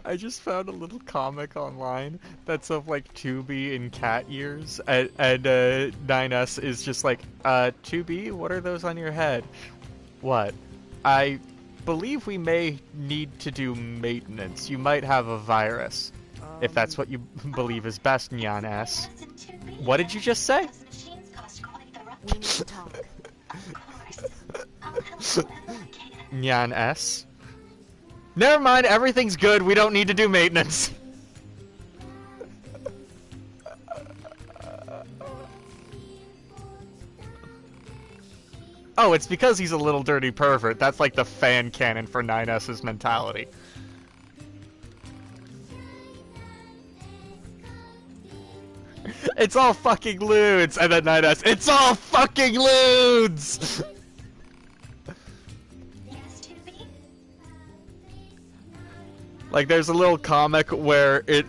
I just found a little comic online that's of like 2B in cat ears, and 9S is just like, 2B, what are those on your head? What? I believe we may need to do maintenance. You might have a virus. If that's what you believe is best, Nyan S. What did you just say?
We need to talk.
Nyan S. Never mind, everything's good, we don't need to do maintenance. Oh, it's because he's a little dirty pervert. That's like the fan canon for 9S's mentality. It's all fucking lewds! And then 9S, it's all fucking lewds! Like, there's a little comic where it's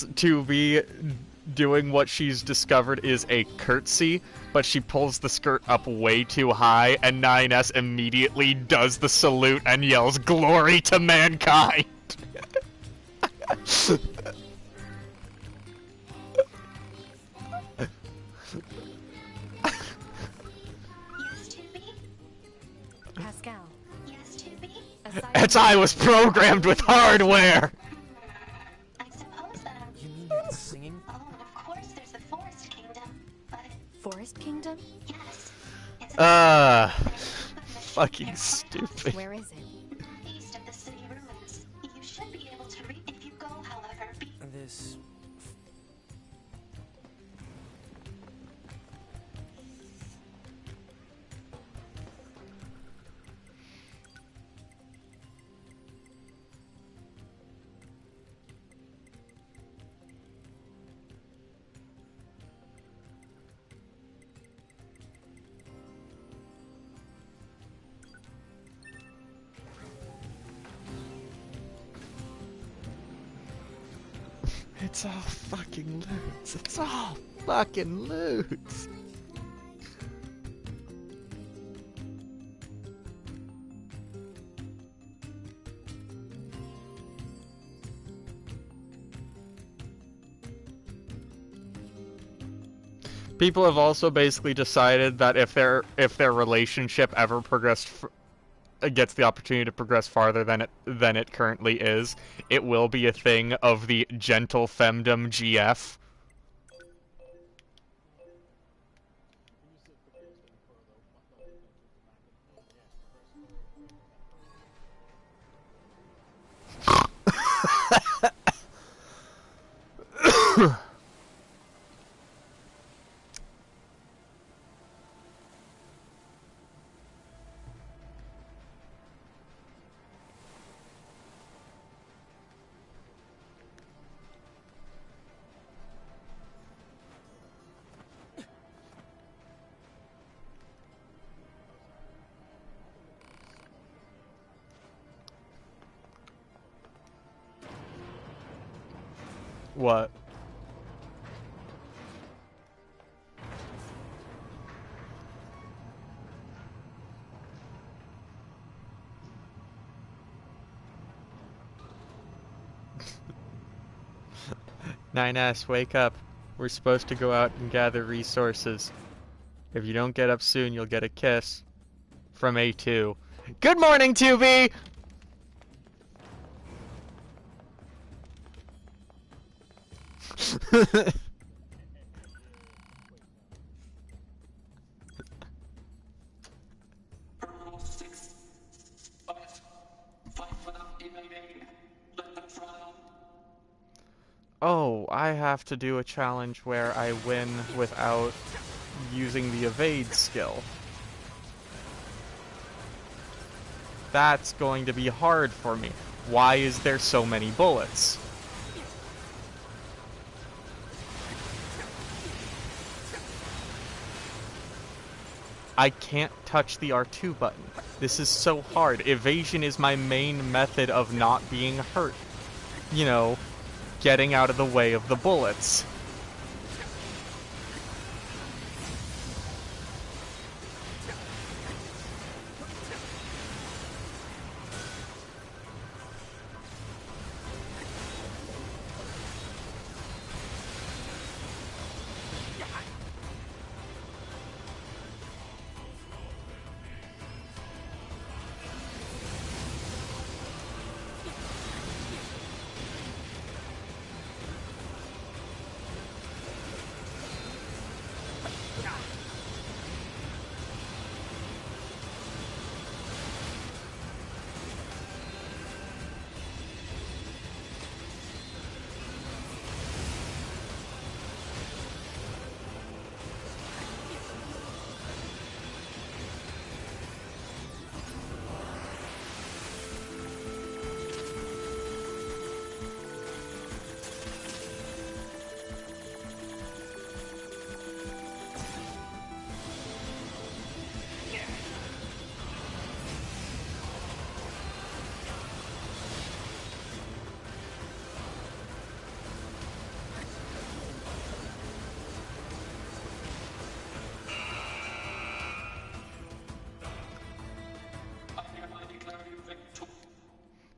2B doing what she's discovered is a curtsy, but she pulls the skirt up way too high, and 9S immediately does the salute and yells, "Glory to mankind!"
Pascal.
Yes, Tubi?
It's I was programmed with hardware!
I suppose that I'm...
You mean you're singing?
Oh, and of course there's the Forest Kingdom, but...
Forest Kingdom?
Yes. It's
fucking stupid.
Where is it?
east of the city ruins. You should be able to reach if you go, however,
This...
It's all fucking loot. It's all fucking loot. People have also basically decided that if their relationship ever gets the opportunity to progress farther than it currently is, it will be a thing of the gentle femdom GF. What? Nine S, wake up. We're supposed to go out and gather resources. If you don't get up soon, you'll get a kiss. From A2. Good morning, 2B! Oh, I have to do a challenge where I win without using the evade skill. That's going to be hard for me. Why is there so many bullets? I can't touch the R2 button. This is so hard. Evasion is my main method of not being hurt. You know, getting out of the way of the bullets.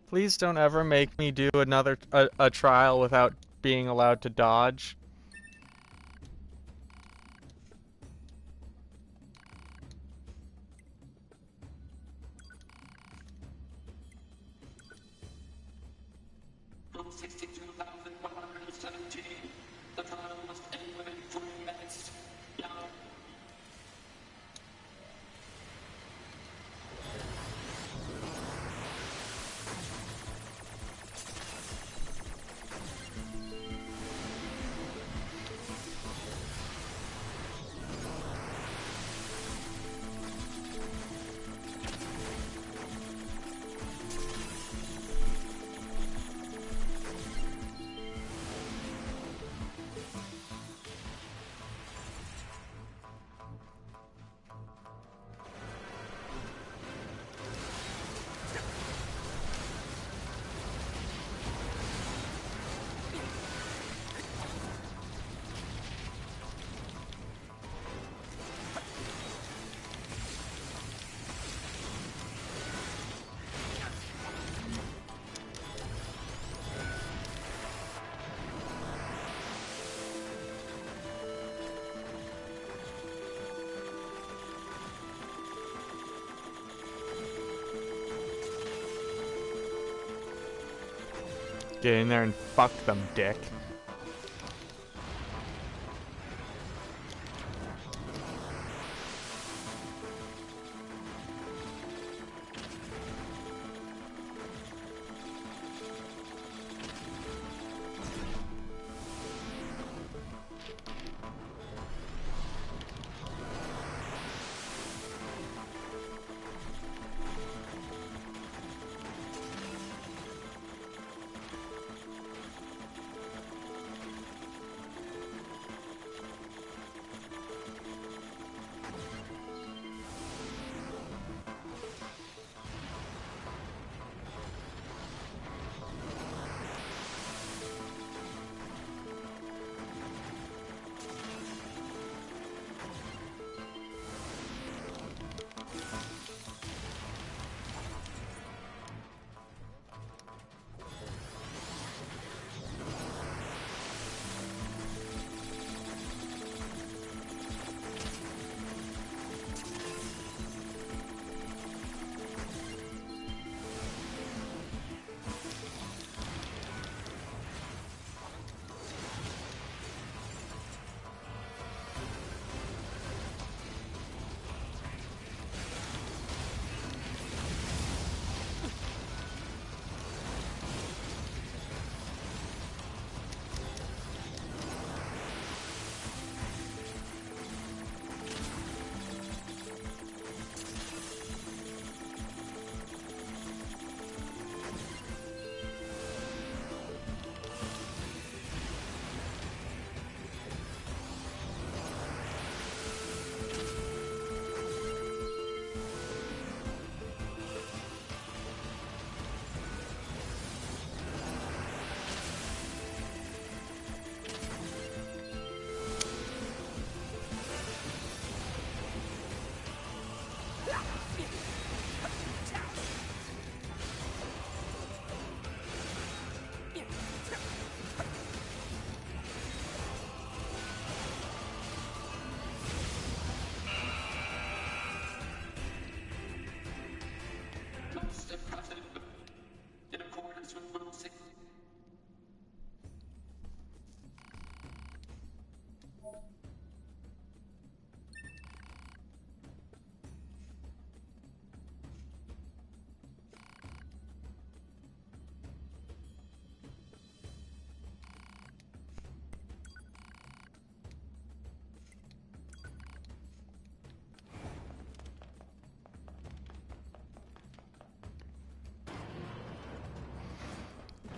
Please don't ever make me do another a trial without being allowed to dodge.
Room 62,117. The trial must end within 3 minutes. Now.
Get in there and fuck them, dick.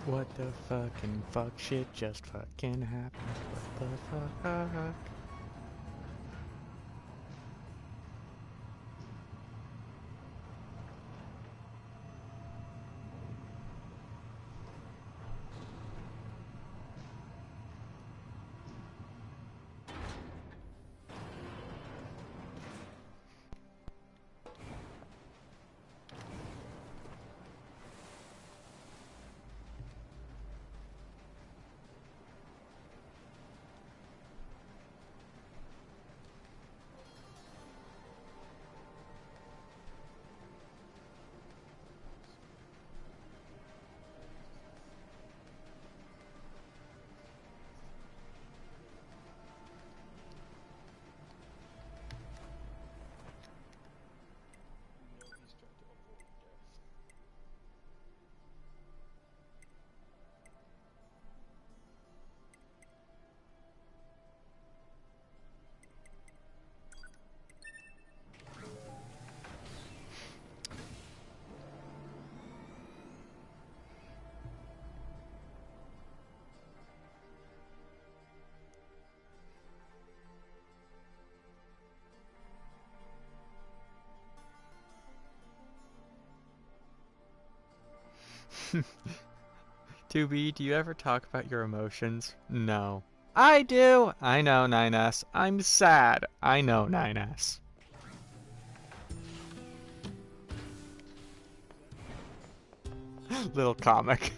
What the fucking fuck shit just fucking happened? What the fuck? 2B, do you ever talk about your emotions? No. I do! I know, 9S. I'm sad. I know, 9S. Little comic.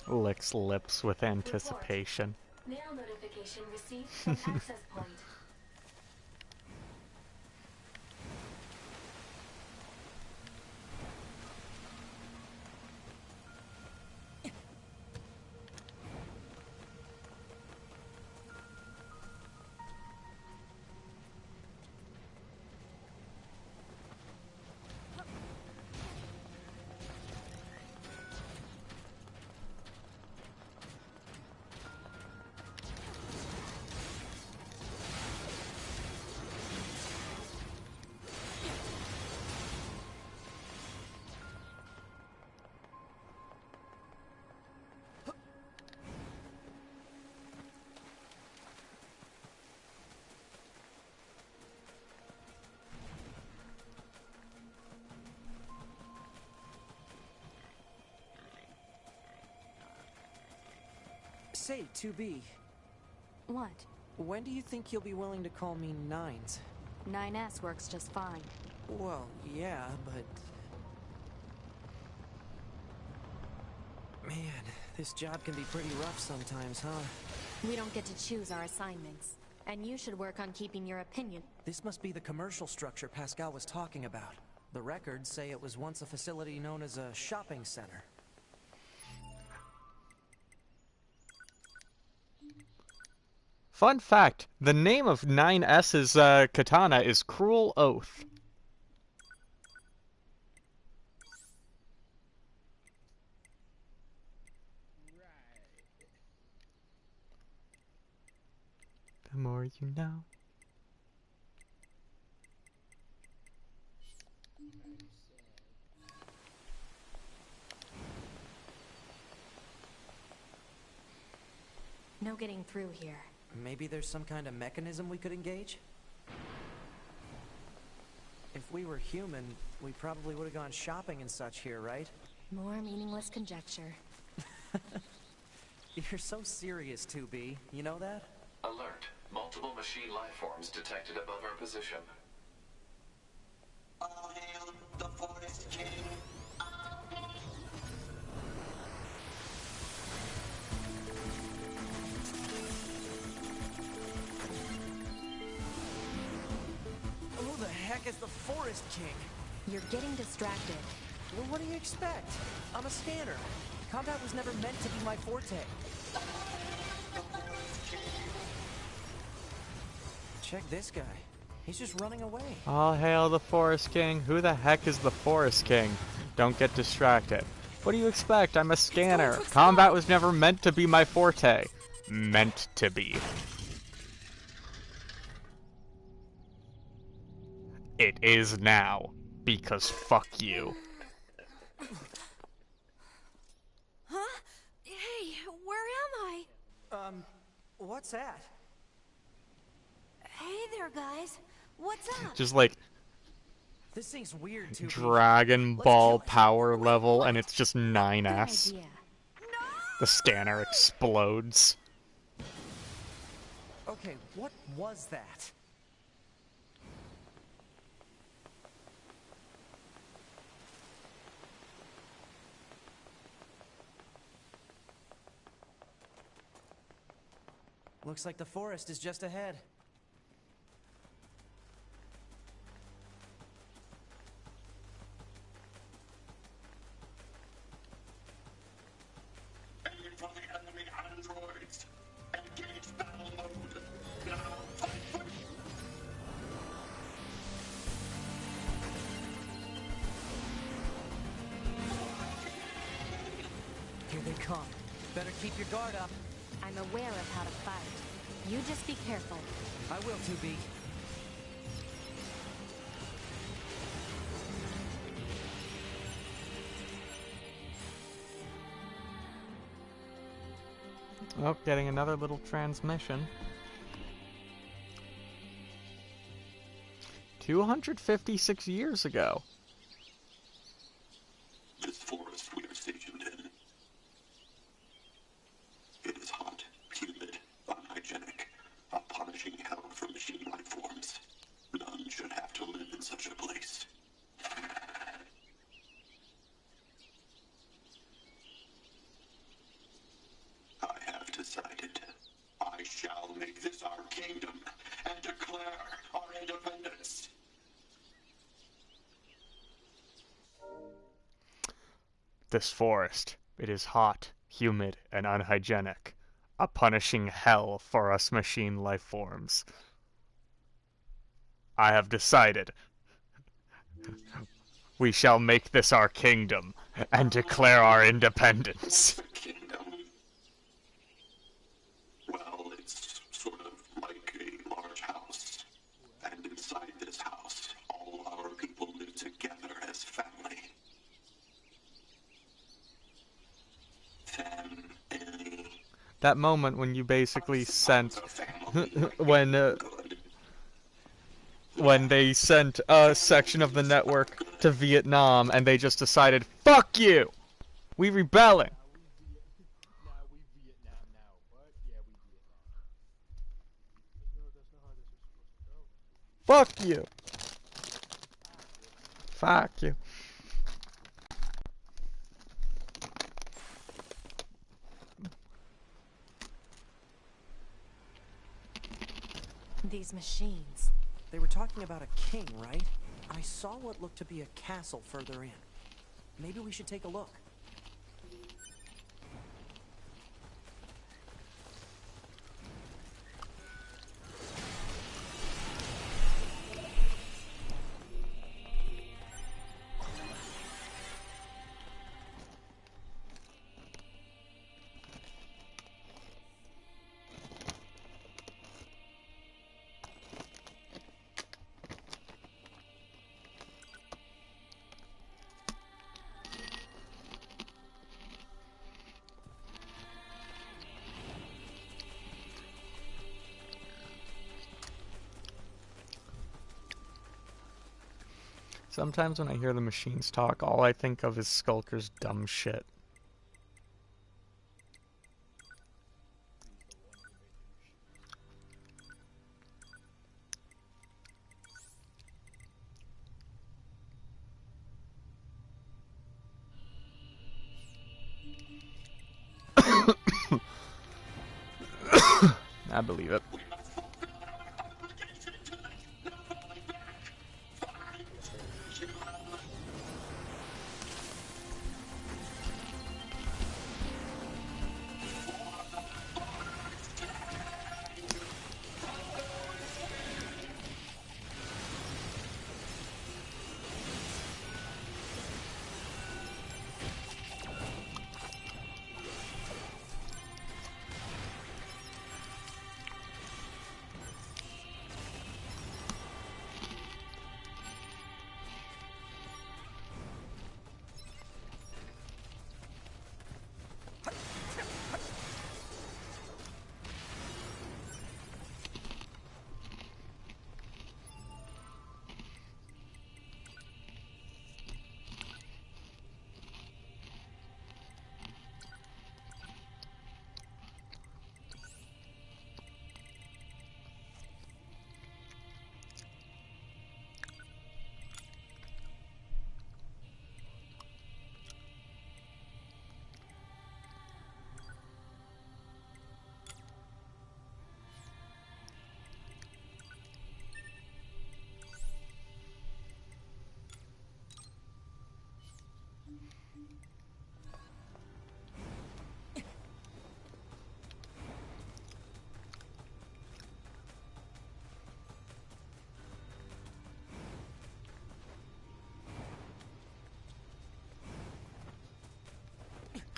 Licks lips with anticipation.
Mail notification received from access point.
Say, 2B.
What?
When do you think you'll be willing to call me Nines?
9S works just fine.
Well, yeah, but... Man, this job can be pretty rough sometimes, huh?
We don't get to choose our assignments. And you should work on keeping your opinion.
This must be the commercial structure Pascal was talking about. The records say it was once a facility known as a shopping center.
Fun fact, the name of 9S's katana is Cruel Oath. The more you know.
No getting through here.
Maybe there's some kind of mechanism we could engage? If we were human, we probably would have gone shopping and such here, right?
More meaningless conjecture.
You're so serious, 2B. You know that?
Alert. Multiple machine life forms detected above our position.
All hail the Forest King.
Who the heck is the Forest King?
You're getting distracted.
Well, what do you expect? I'm a scanner. Combat was never meant to be my forte. Check this guy. He's just running away.
All hail the Forest King. Who the heck is the Forest King? Don't get distracted. What do you expect? I'm a scanner. Combat was never meant to be my forte. Meant to be. It is now. Because fuck you.
Huh? Hey, where am I?
What's that?
Hey there, guys. What's up?
Just like
This thing's weird too.
Dragon Ball power level, and it's just 9S. The scanner explodes.
Okay, what was that? Looks like the forest is just ahead.
Aim for the enemy androids. Engage battle mode. Now fight for...
Here they come. Better keep your guard up.
I'm aware of how to fight. You just be careful.
I will, 2B.
Oh, getting another little transmission. 256 years ago.
This forest we are stationed in. It is hot, humid, unhygienic, a punishing hell for machine life forms. None should have to live in such a place. I have decided. I shall make this our kingdom and declare our independence.
This forest, it is hot, humid, and unhygienic. A punishing hell for us machine life forms. I have decided. We shall make this our kingdom and declare our independence.
Well, it's sort of like a large house. And inside this house, all our people live together as family.
That moment when you basically sent... when they sent a section of the network to Vietnam and they just decided, fuck you! We rebelling! Fuck you! Fuck you.
These machines. They were talking about a king, right? I saw what looked to be a castle further in. Maybe we should take a look.
Sometimes when I hear the machines talk, all I think of is Skulker's dumb shit. I believe it.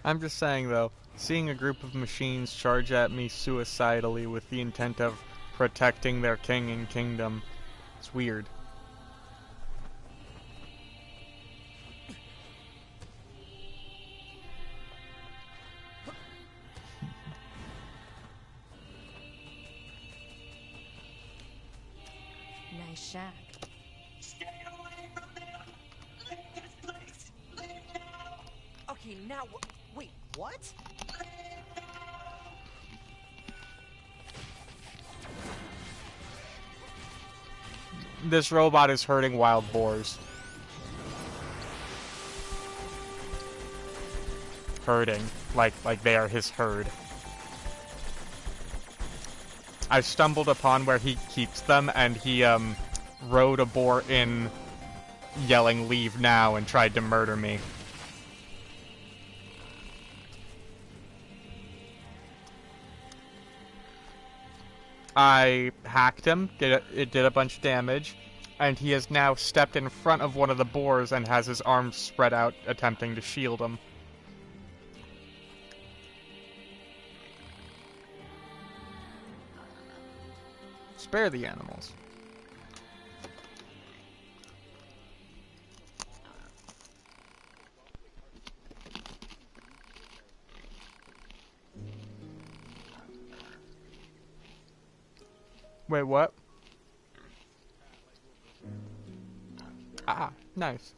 I'm just saying, though, seeing a group of machines charge at me suicidally with the intent of protecting their king and kingdom, it's weird.
nice shack.
Stay away from them! Leave this place! Leave now!
Okay, now wait, what?
This robot is herding wild boars. Herding, like they are his herd. I stumbled upon where he keeps them, and he rode a boar in, yelling "Leave now," and tried to murder me. I hacked him, it did a bunch of damage, and he has now stepped in front of one of the boars and has his arms spread out, attempting to shield him. Spare the animals. Wait, what? Ah, nice.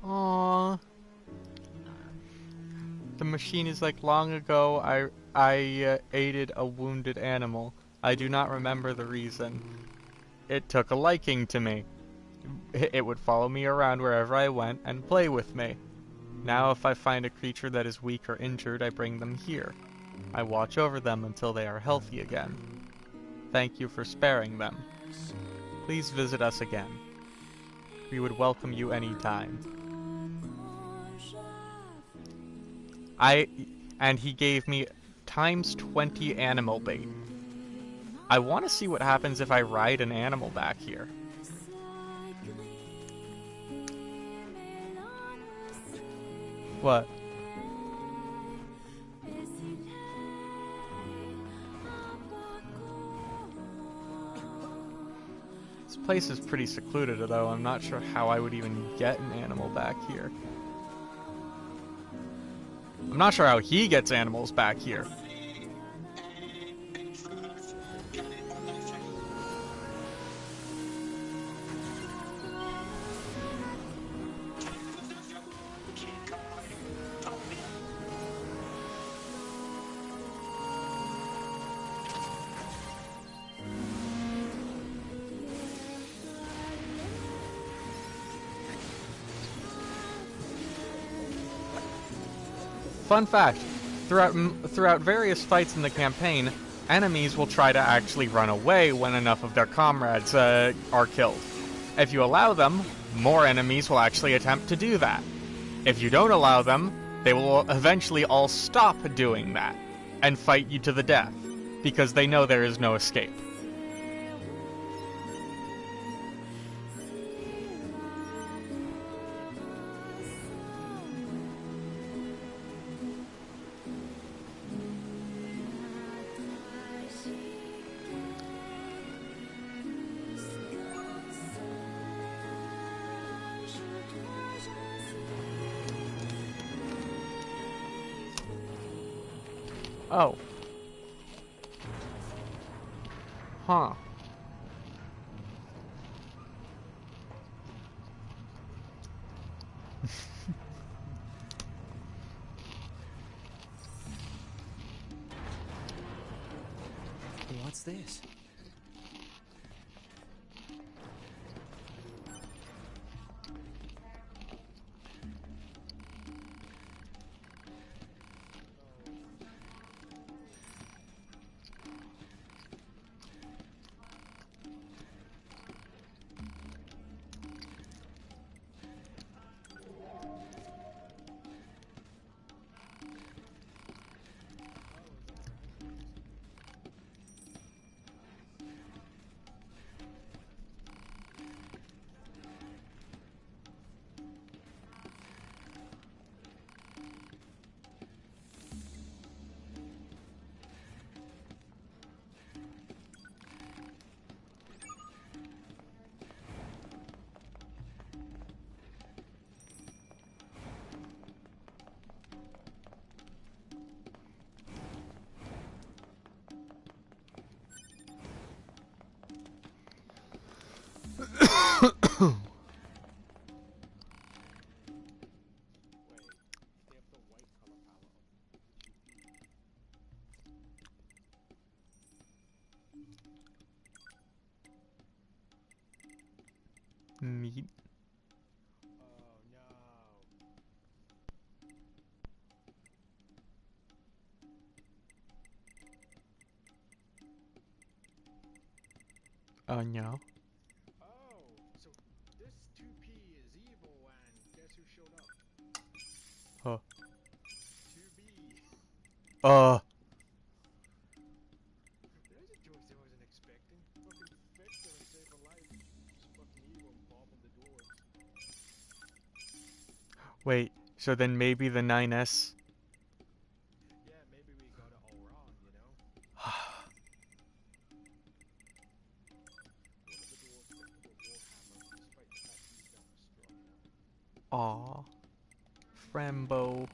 Aww. The machine is like, long ago I aided a wounded animal. I do not remember the reason. It took a liking to me. It would follow me around wherever I went and play with me. Now if I find a creature that is weak or injured, I bring them here. I watch over them until they are healthy again. Thank you for sparing them. Please visit us again. We would welcome you anytime. And he gave me times 20 animal bait. I want to see what happens if I ride an animal back here. What? This place is pretty secluded, though. I'm not sure how I would even get an animal back here. I'm not sure how he gets animals back here. Fun fact, throughout various fights in the campaign, enemies will try to actually run away when enough of their comrades are killed. If you allow them, more enemies will actually attempt to do that. If you don't allow them, they will eventually all stop doing that and fight you to the death, because they know there is no escape. Oh. Huh.
What's this?
Neat. Oh no.
Oh, so this 2P is evil, and guess who showed up?
Huh.
2B. There's a choice I wasn't expecting. Fucking fix her and save her life. Just fucking evil and bomb the doors.
Wait, so then maybe the 9S...
Yeah, maybe we got it all wrong, you know?
Aw. Frambo.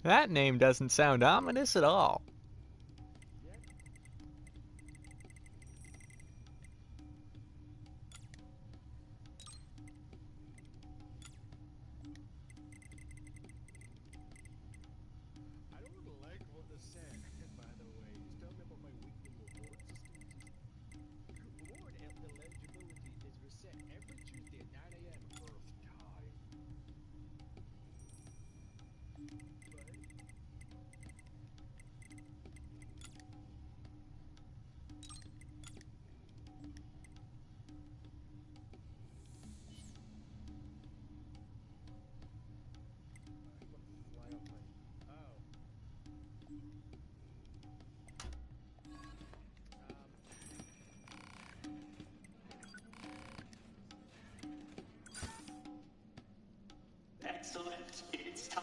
That name doesn't sound ominous at all.
I don't like what they said, by the way. Just tell me about my weekly reward system. Reward eligibility is reset every Tuesday at 9 a.m. Earth time.
Excellent. It's time.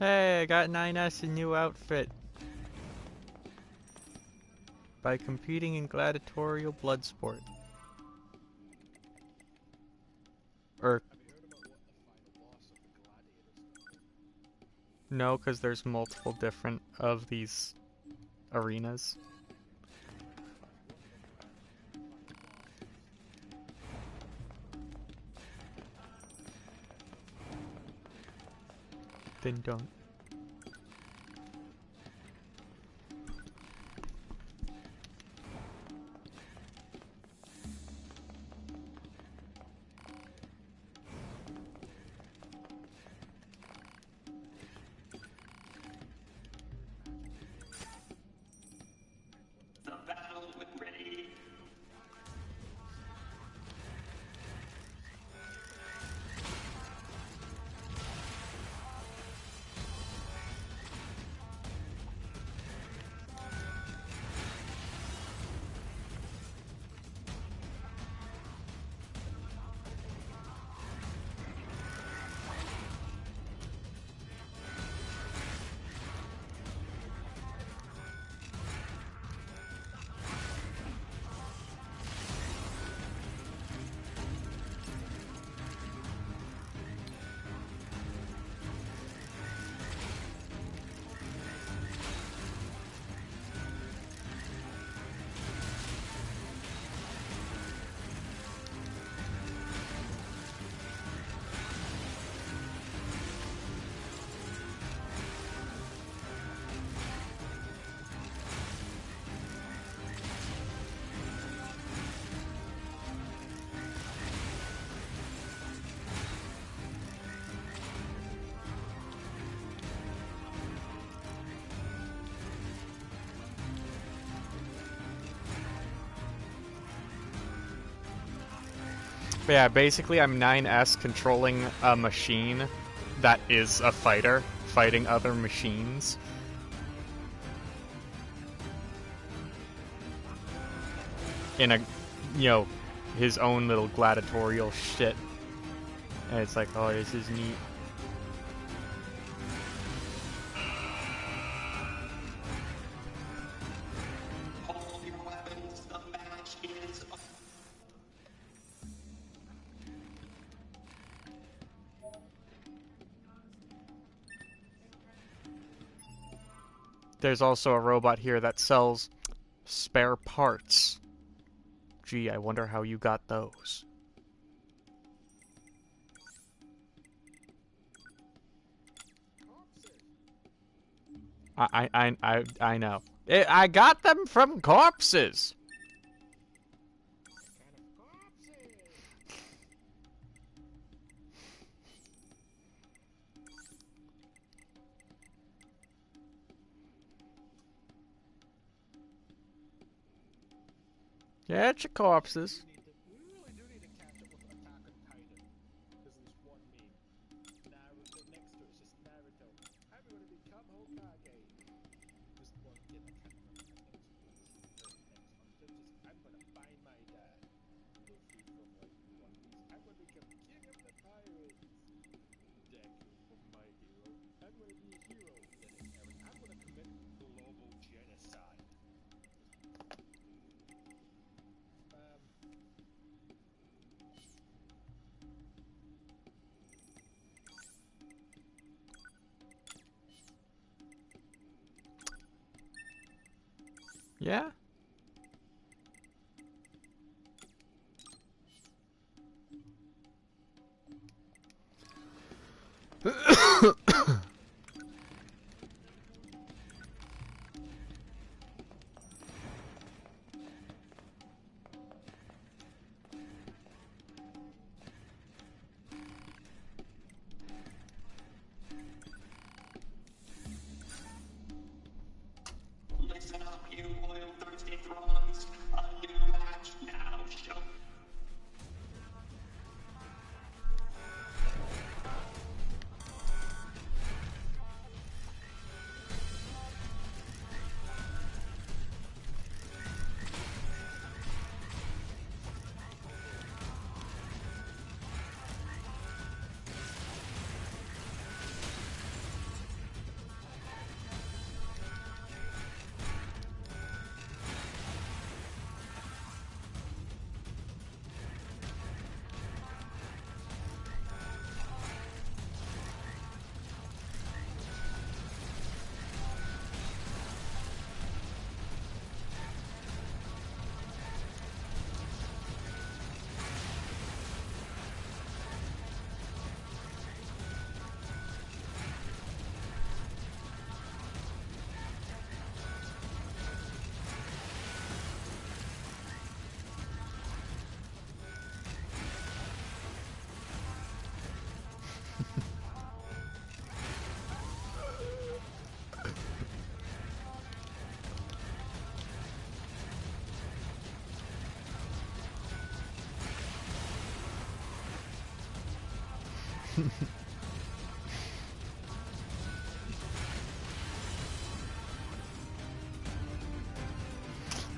Hey, I got 9S a new outfit. By competing in gladiatorial blood sport. Or... No, because there's multiple different of these arenas. Then don't. But yeah, basically I'm 9S controlling a machine that is a fighter, fighting other machines. In a, you know, his own little gladiatorial shit. And it's like, oh, this is neat. There's also a robot here that sells spare parts. Gee, I wonder how you got those. I know. I got them from corpses. Yeah, it's your corpses.
We really do need to catch up with Attack on Titan. Because there's one meme. Naruto next to it's just Naruto. I'm gonna become Hokage. Just one kid, I can't remember his name. I'm gonna find my dad. Luffy from like One Piece. I'm gonna become king of the pirates. Deku from My Hero. I'm gonna be a hero. Then it's Eric. I'm gonna commit global genocide.
Yeah?
Listen up, you oil-thirsty throngs. A new match now show.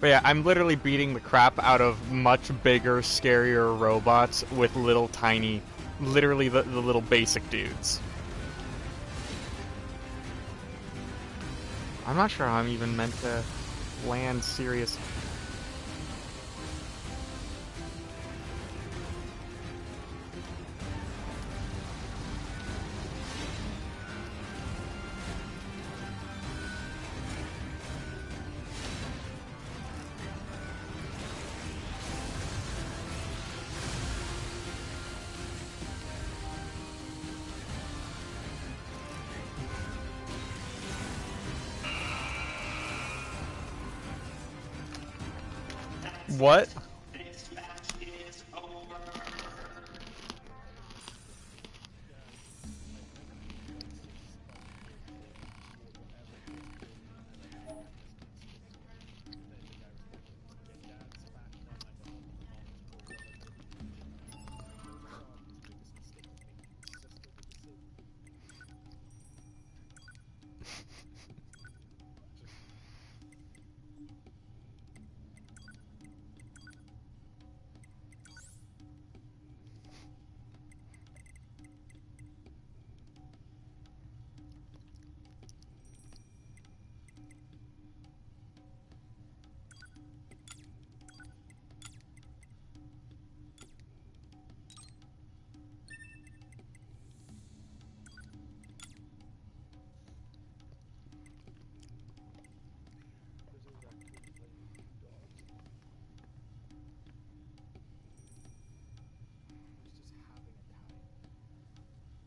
But yeah, I'm literally beating the crap out of much bigger, scarier robots with little tiny, literally the little basic dudes. I'm not sure how I'm even meant to land serious. What?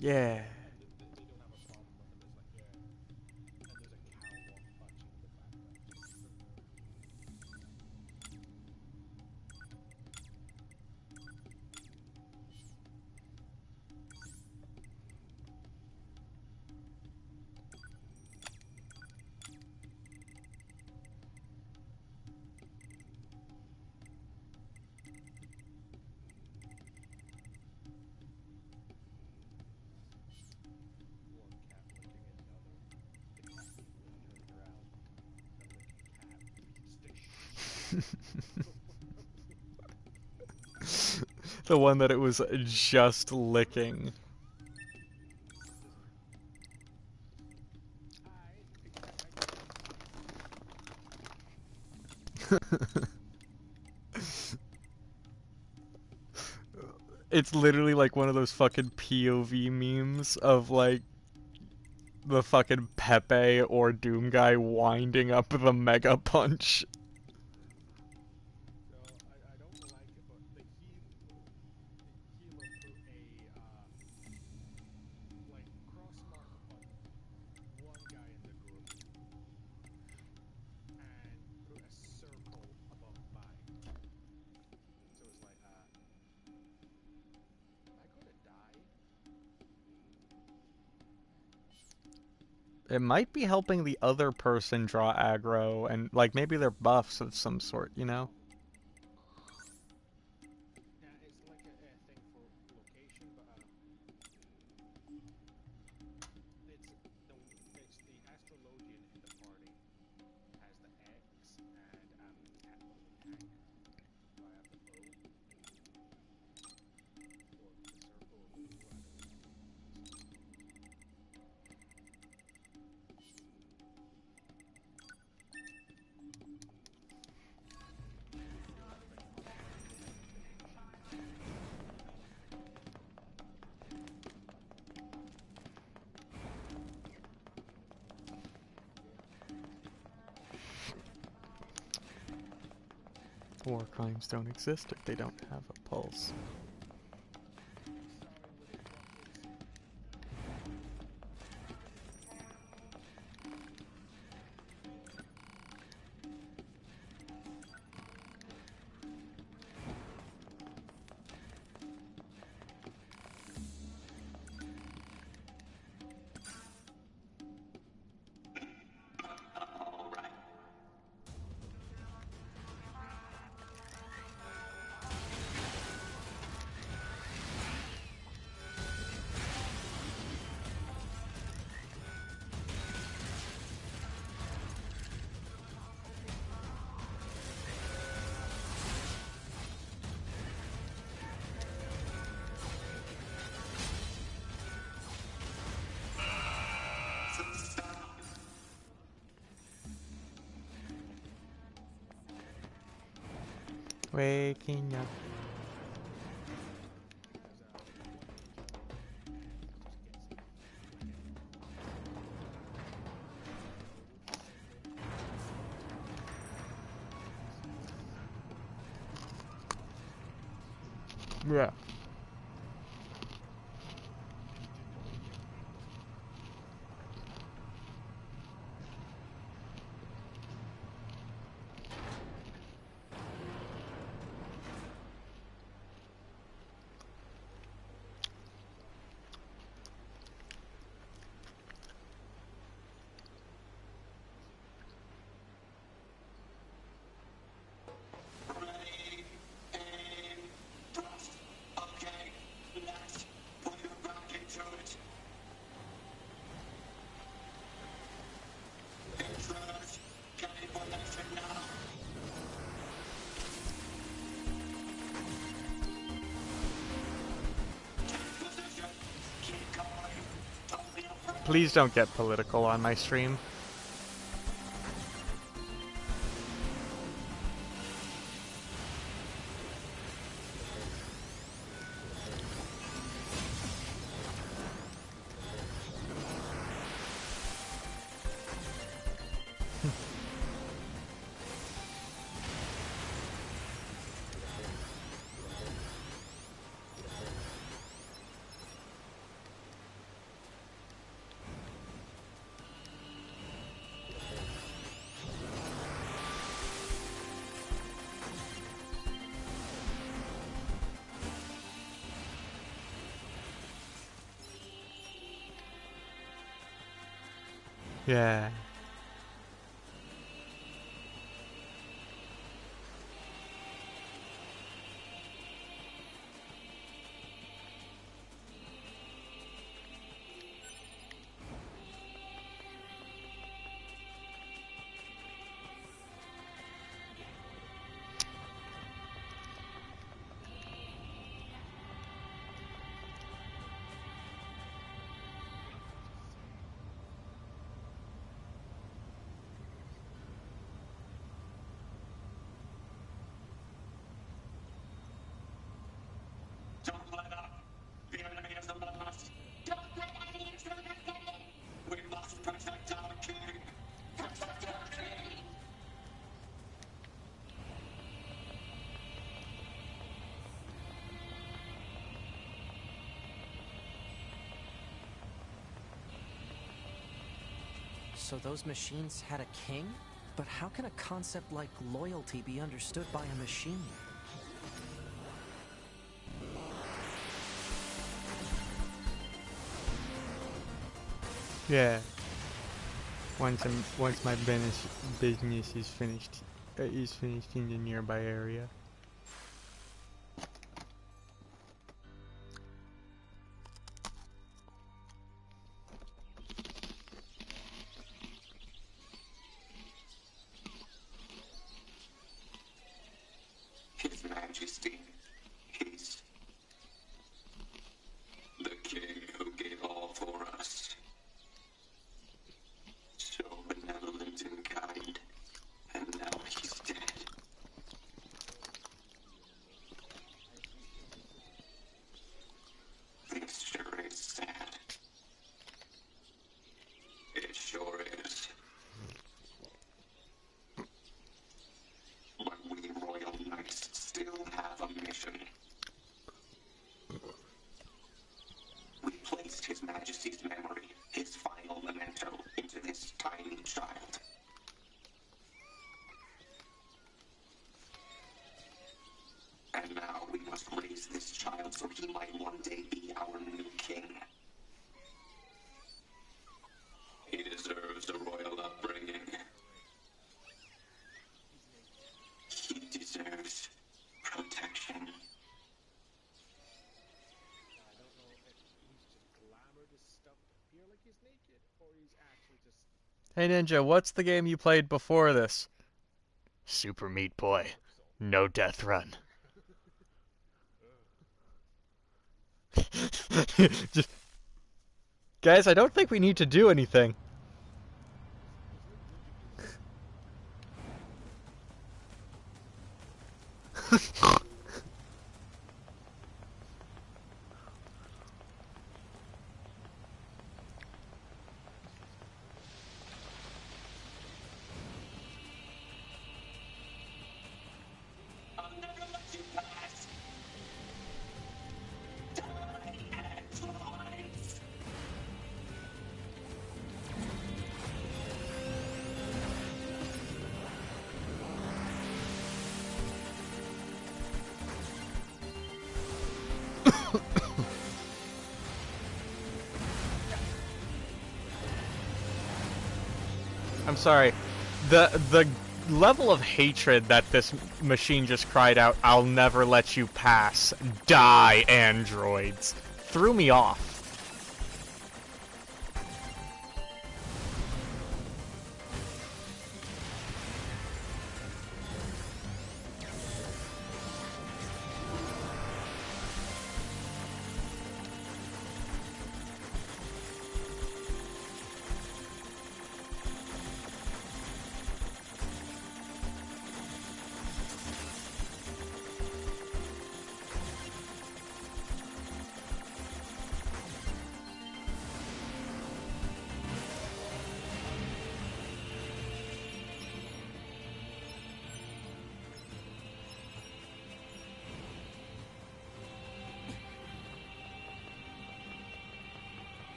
Yeah. The one that it was just licking. It's literally like one of those fucking POV memes of like the fucking Pepe or Doom guy winding up the Mega Punch. It might be helping the other person draw aggro, and like maybe they're buffs of some sort, you know? War crimes don't exist if they don't have a pulse. Waking up. Yeah. Please don't get political on my stream. Yeah.
Don't let up! The enemy is above us! Don't let any intruders get in! We must protect our king! Protect our king!
So those machines had a king? But how can a concept like loyalty be understood by a machine?
Yeah. Once my business is finished in the nearby area.
His Majesty, he's the king who gave all for us. So benevolent and kind, and now he's dead. This sure is sad. It sure is. But we royal knights still have a mission. We placed His Majesty's memory, his final memento, into this tiny child. And now we must raise this child so he might one day be our new king. He deserves a royal upbringing. He deserves protection.
I don't know if he's just glamored his stuff to appear like he's naked, or he's actually just...
Hey Ninja, what's the game you played before this? Super Meat Boy. No Death Run. Just... Guys, I don't think we need to do anything. I'm sorry. The level of hatred that this machine just cried out, "I'll never let you pass. Die, androids," threw me off.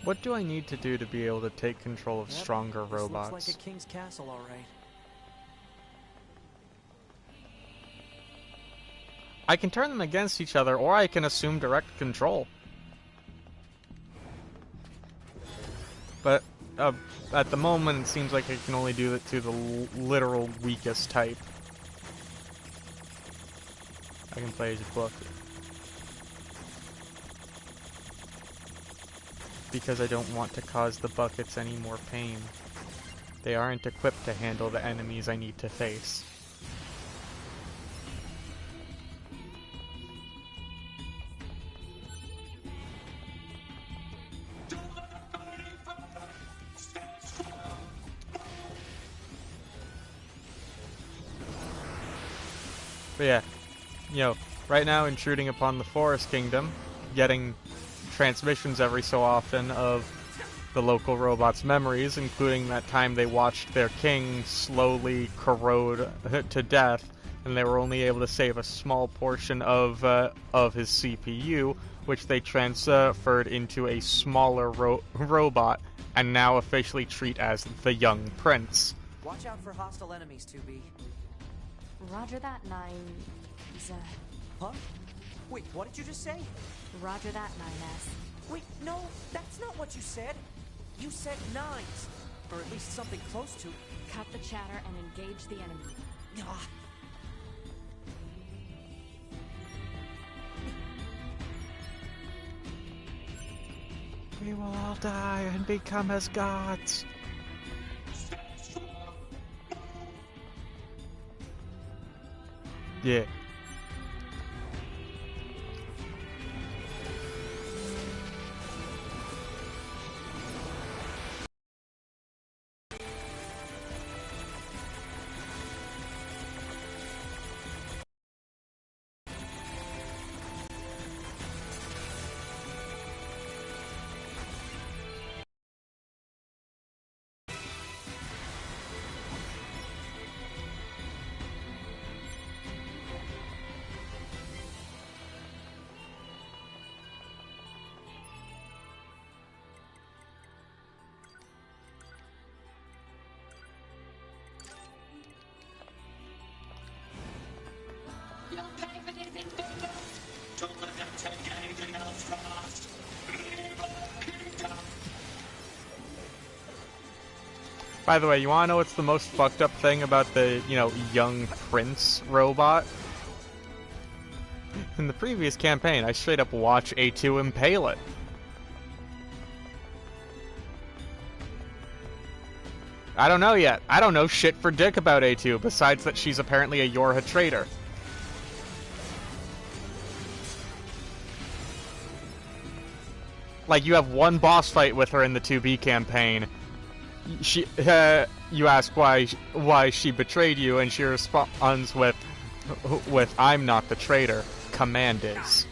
What do I need to do to be able to take control of stronger robots?
Looks like a king's castle, all right.
I can turn them against each other, or I can assume direct control. But at the moment, it seems like I can only do it to the literal weakest type. I can play as a book. Because I don't want to cause the buckets any more pain. They aren't equipped to handle the enemies I need to face. But yeah, you know, right now intruding upon the Forest Kingdom, getting transmissions every so often of the local robots' memories, including that time they watched their king slowly corrode to death, and they were only able to save a small portion of his CPU, which they transferred into a smaller robot, and now officially treat as the young prince.
Watch out for hostile enemies, 2B.
Roger that, 9...
Huh? Wait, what did you just say?
Roger that, 9S.
Wait, no, that's not what you said. You said 9s. Or at least something close to.
Cut the chatter and engage the enemy.
Ah.
We will all die and become as gods. Yeah. By the way, you wanna know what's the most fucked up thing about the, you know, young prince robot? In the previous campaign, I straight up watch A2 impale it. I don't know yet. I don't know shit for dick about A2, besides that she's apparently a Yorha traitor. Like, you have one boss fight with her in the 2B campaign. You ask why she betrayed you, and she responds with "I'm not the traitor. Command is."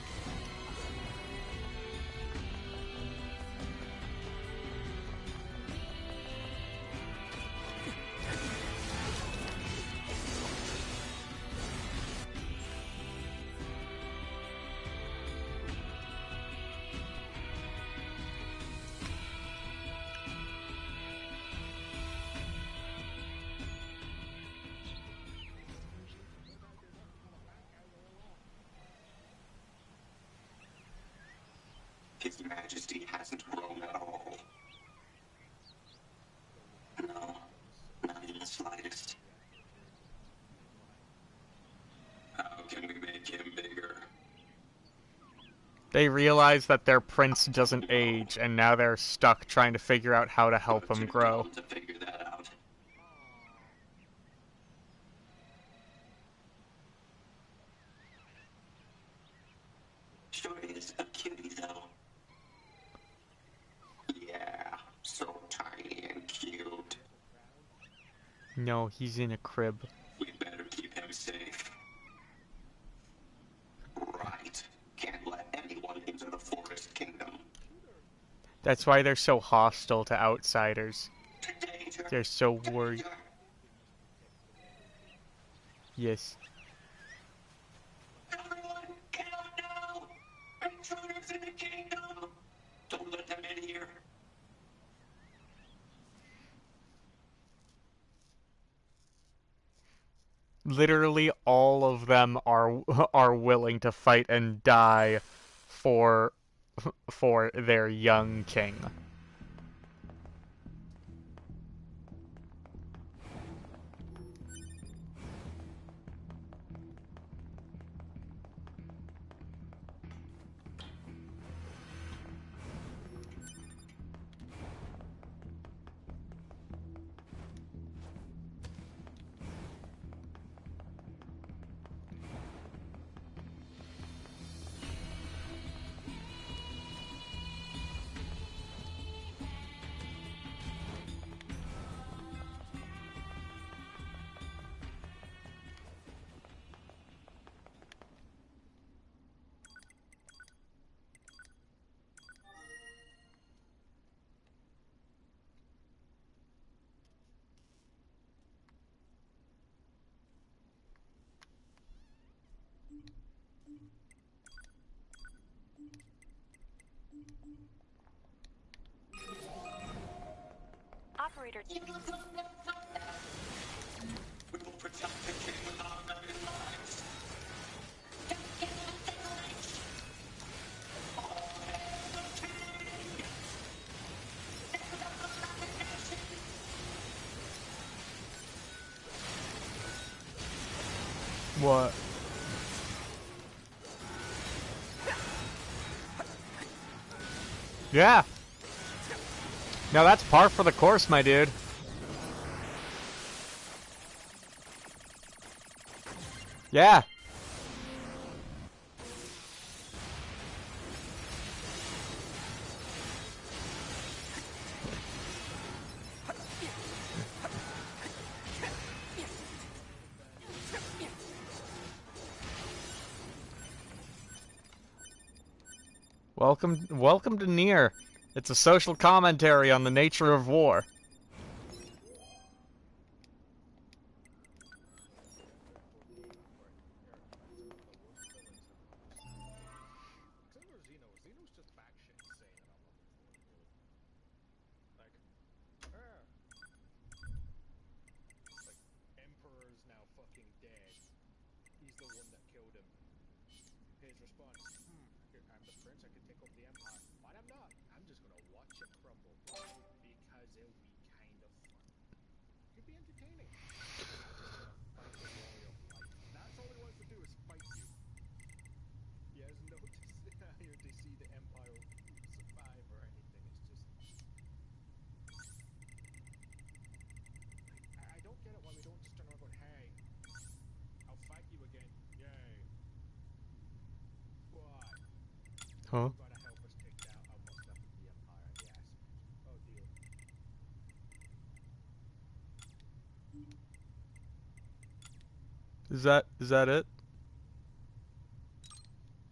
His Majesty hasn't grown at all. No, not in the slightest. How can we make him bigger?
They realize that their prince doesn't age, and now they're stuck trying to figure out how to help him grow.
To figure that out. Sure is a cutie, though. Yeah, so tiny and cute.
No, he's in a crib.
We better keep him safe. Right. Can't let anyone into the Forest Kingdom.
That's why they're so hostile to outsiders. They're so worried. Yes.
Everyone, get out now! Intruders in the kingdom! Don't let them in here.
Literally all of them are willing to fight and die for their young king.
Operator.
We will protect the king with our very lives. Don't give him the village. All hail the king.
What? Yeah. Now that's par for the course, my dude. Yeah. Welcome to Nier. It's a social commentary on the nature of war.
Xeno's just batshit insane, and I'm looking forward to it. Like, Emperor's now fucking dead. He's the one that killed him. His response, I'm the prince, I can take over the empire. But I'm not. I'm just gonna watch it crumble. Because it'll be kind of fun. Could be entertaining. I'm just gonna fight the warrior of life. That's all he wants to do is fight you. He has no desire to see the empire survive or anything. It's just... I don't get it why we don't just turn around going, hey, I'll fight you again. Yay. What?
Huh?
You gotta help us take down almost up with the empire, yes. Oh dear.
Is that it?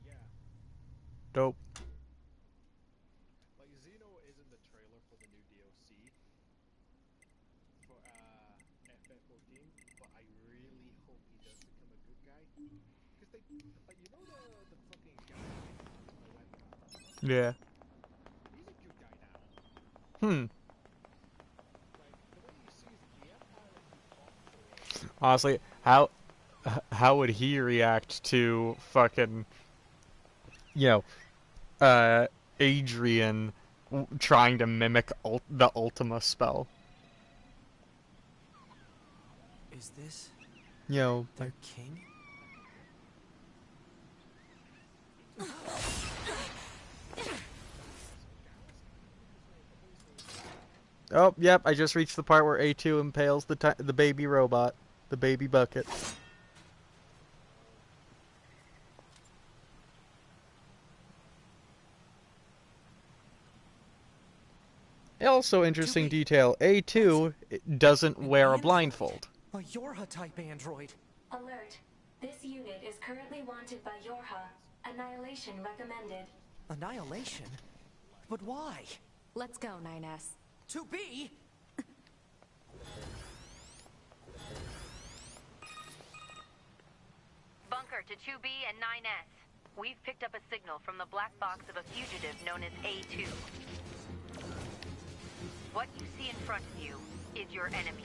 Yeah.
Dope.
Like, Xeno is in the trailer for the new DLC for FF14, but I really hope he does become a good guy. Because they, like, you know the fucking guy on the web?
Yeah.
He's a good guy now.
Hmm.
Like, the way you see the empire that he fought for.
Honestly, how would he react to fucking, you know, Adrian trying to mimic the Ultima spell.
Is this...
Yo,
their king?
Oh, yep, I just reached the part where A2 impales the baby robot. The baby bucket. Also, interesting detail, A2 doesn't wear a blindfold.
A Yorha-type android.
Alert. This unit is currently wanted by Yorha. Annihilation recommended.
Annihilation? But why?
Let's go, 9S.
To be?
Bunker to 2B and 9S. We've picked up a signal from the black box of a fugitive known as A2. What you see in front of you is your enemy.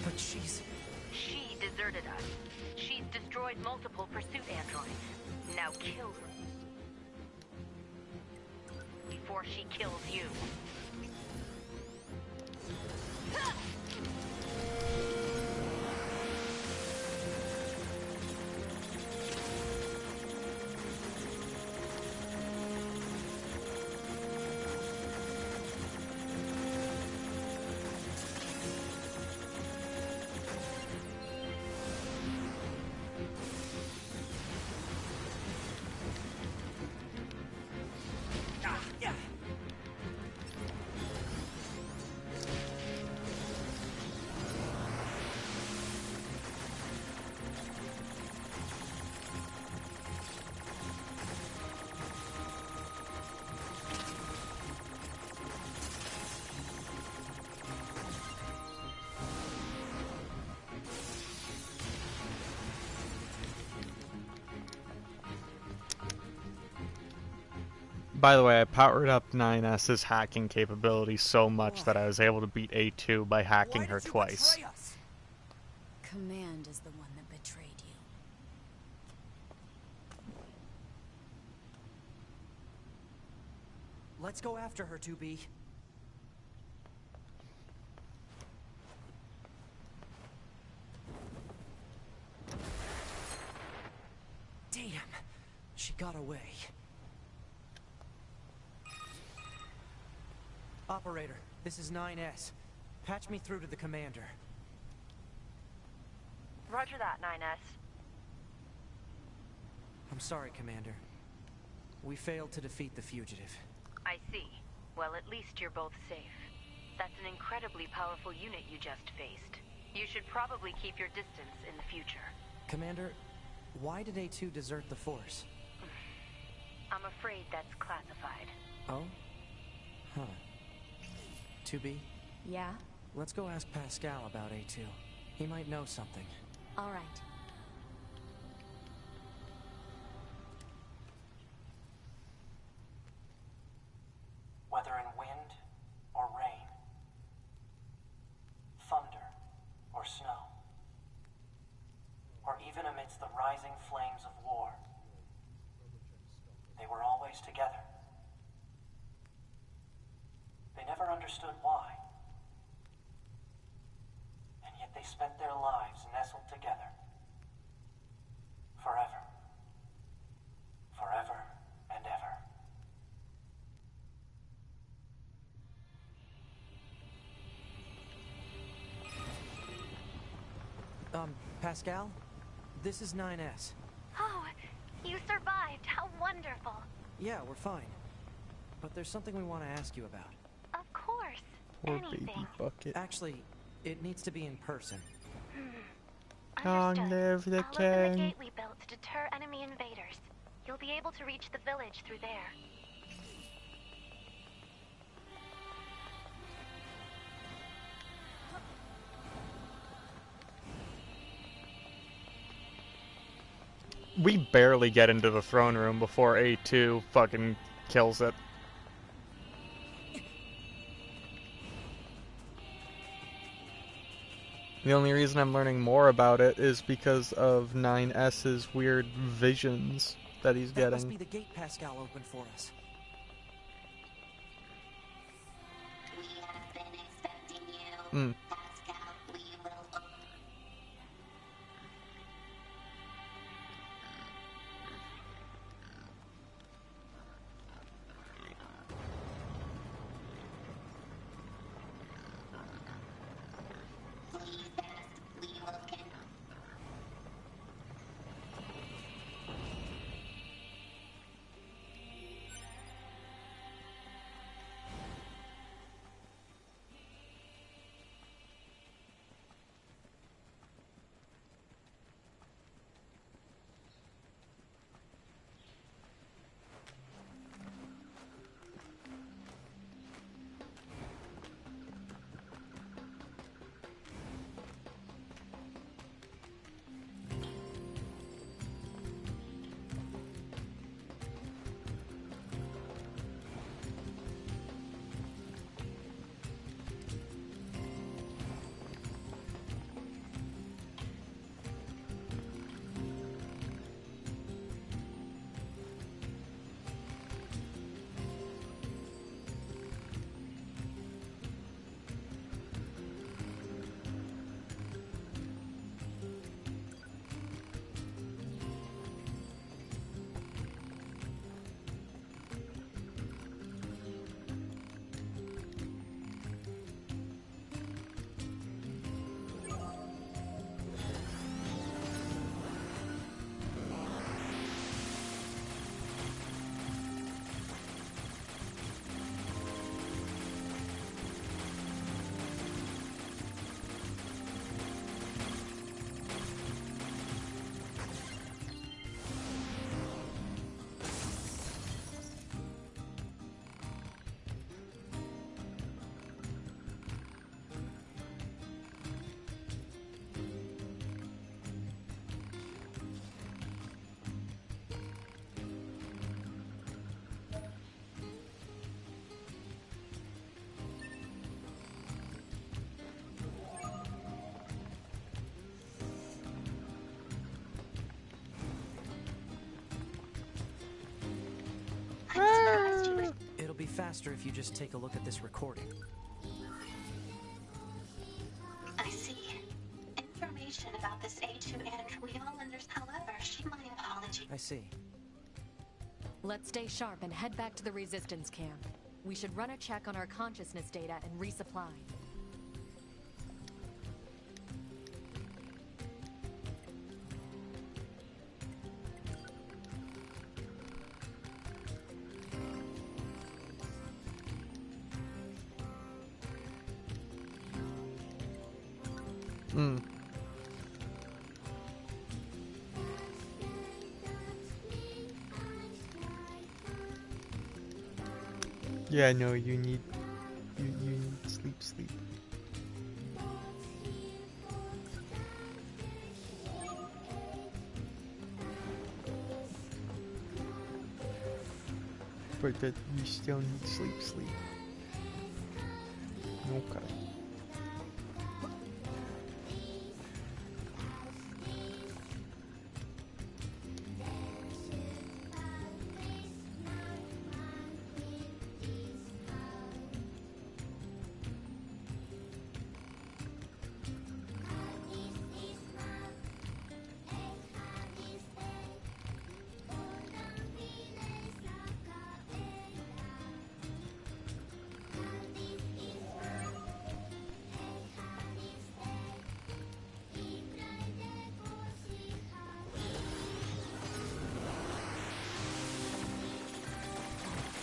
But she's...
She deserted us. She's destroyed multiple pursuit androids. Now kill her. Before she kills you.
By the way, I powered up 9S's hacking capability so much that I was able to beat A2 by hacking her twice.
Command is the one that betrayed you.
Let's go after her, 2B. Damn! She got away. Operator, this is 9S. Patch me through to the commander.
Roger that, 9S.
I'm sorry, Commander. We failed to defeat the fugitive.
I see. Well, at least you're both safe. That's an incredibly powerful unit you just faced. You should probably keep your distance in the future.
Commander, why did A2 desert the Force?
I'm afraid that's classified.
Oh? Huh. 2B?
Yeah?
Let's go ask Pascal about A2. He might know something.
All right.
Whether in wind or rain, thunder or snow, or even amidst the rising flames of war, they were always together. They never understood why, and yet they spent their lives nestled together. Forever. Forever and ever.
Pascal? This is 9S.
Oh, you survived. How wonderful.
Yeah, we're fine. But there's something we want to ask you about.
Of course.
Poor
Anything.
baby bucket.
Actually, it needs to be in person.
Understood.
Live the
I'll open the
king.
gate we built to deter enemy invaders. You'll be able to reach the village through there.
we barely get into the throne room before A2 fucking kills it. The only reason I'm learning more about it is because of 9S's weird visions that he's getting.
That must be the gate Pascal opened for us.
We have been expecting you,
Hmm.
Pascal. We will. Please ask. We will.
It'll be faster if you just take a look at this recording.
I see. Information about this A2 and we all understand. However, my apology.
I see.
Let's stay sharp and head back to the resistance camp. We should run a check on our consciousness data and resupply.
Hmm. Yeah, no, you need sleep. But that you still need sleep. Okay.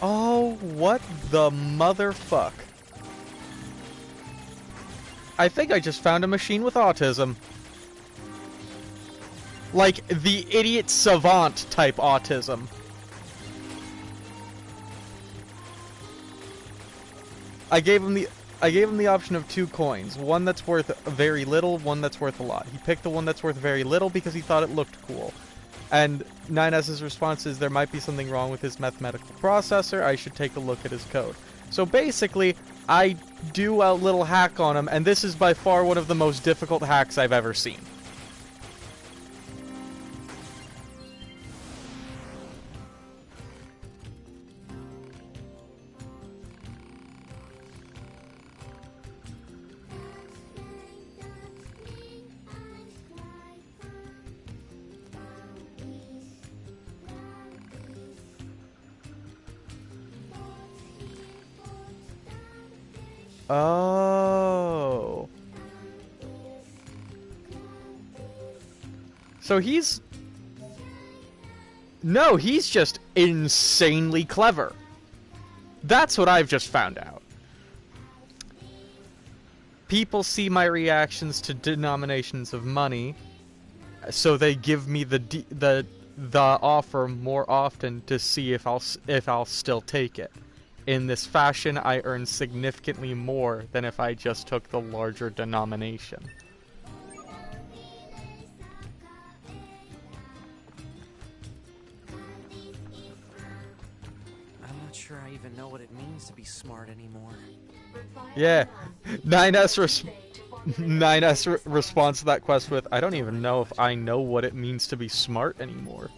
Oh, what the motherfuck? I think I just found a machine with autism. Like, the idiot savant type autism. I gave him the option of 2 coins. One that's worth very little, one that's worth a lot. He picked the one that's worth very little because he thought it looked cool. And 9S's response is there might be something wrong with his mathematical processor. I should take a look at his code. So basically, I do a little hack on him, and this is by far one of the most difficult hacks I've ever seen. Oh. So he's... No, he's just insanely clever. That's what I've just found out. People see my reactions to denominations of money, so they give me the offer more often to see if I'll still take it. In this fashion, I earn significantly more than if I just took the larger denomination.
I'm not sure I even know what it means to be smart anymore.
Yeah, 9S responds to that quest with, I don't even know if I know what it means to be smart anymore.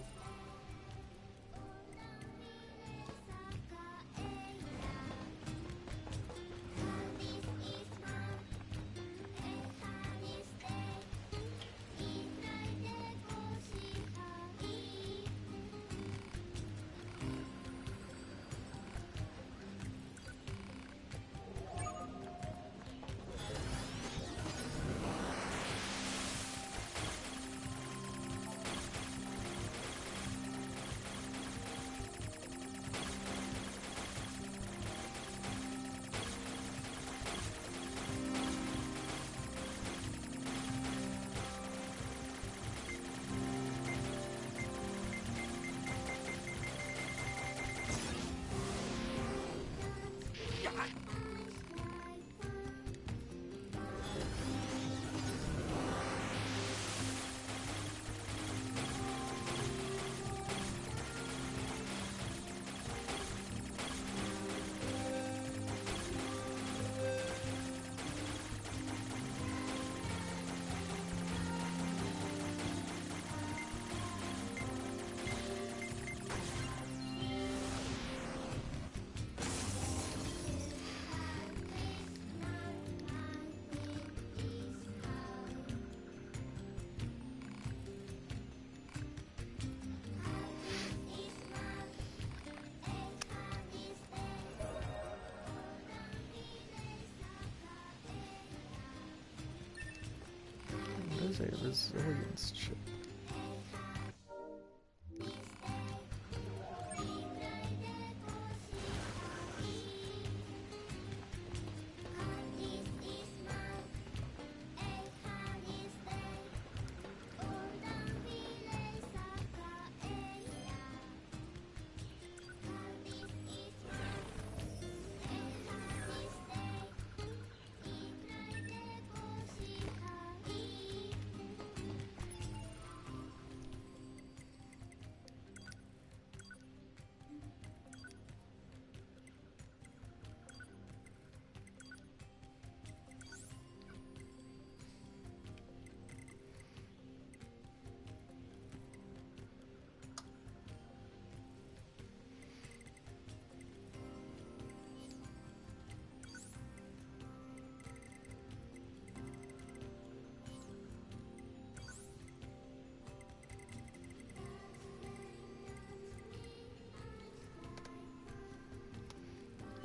What is a resilience chip?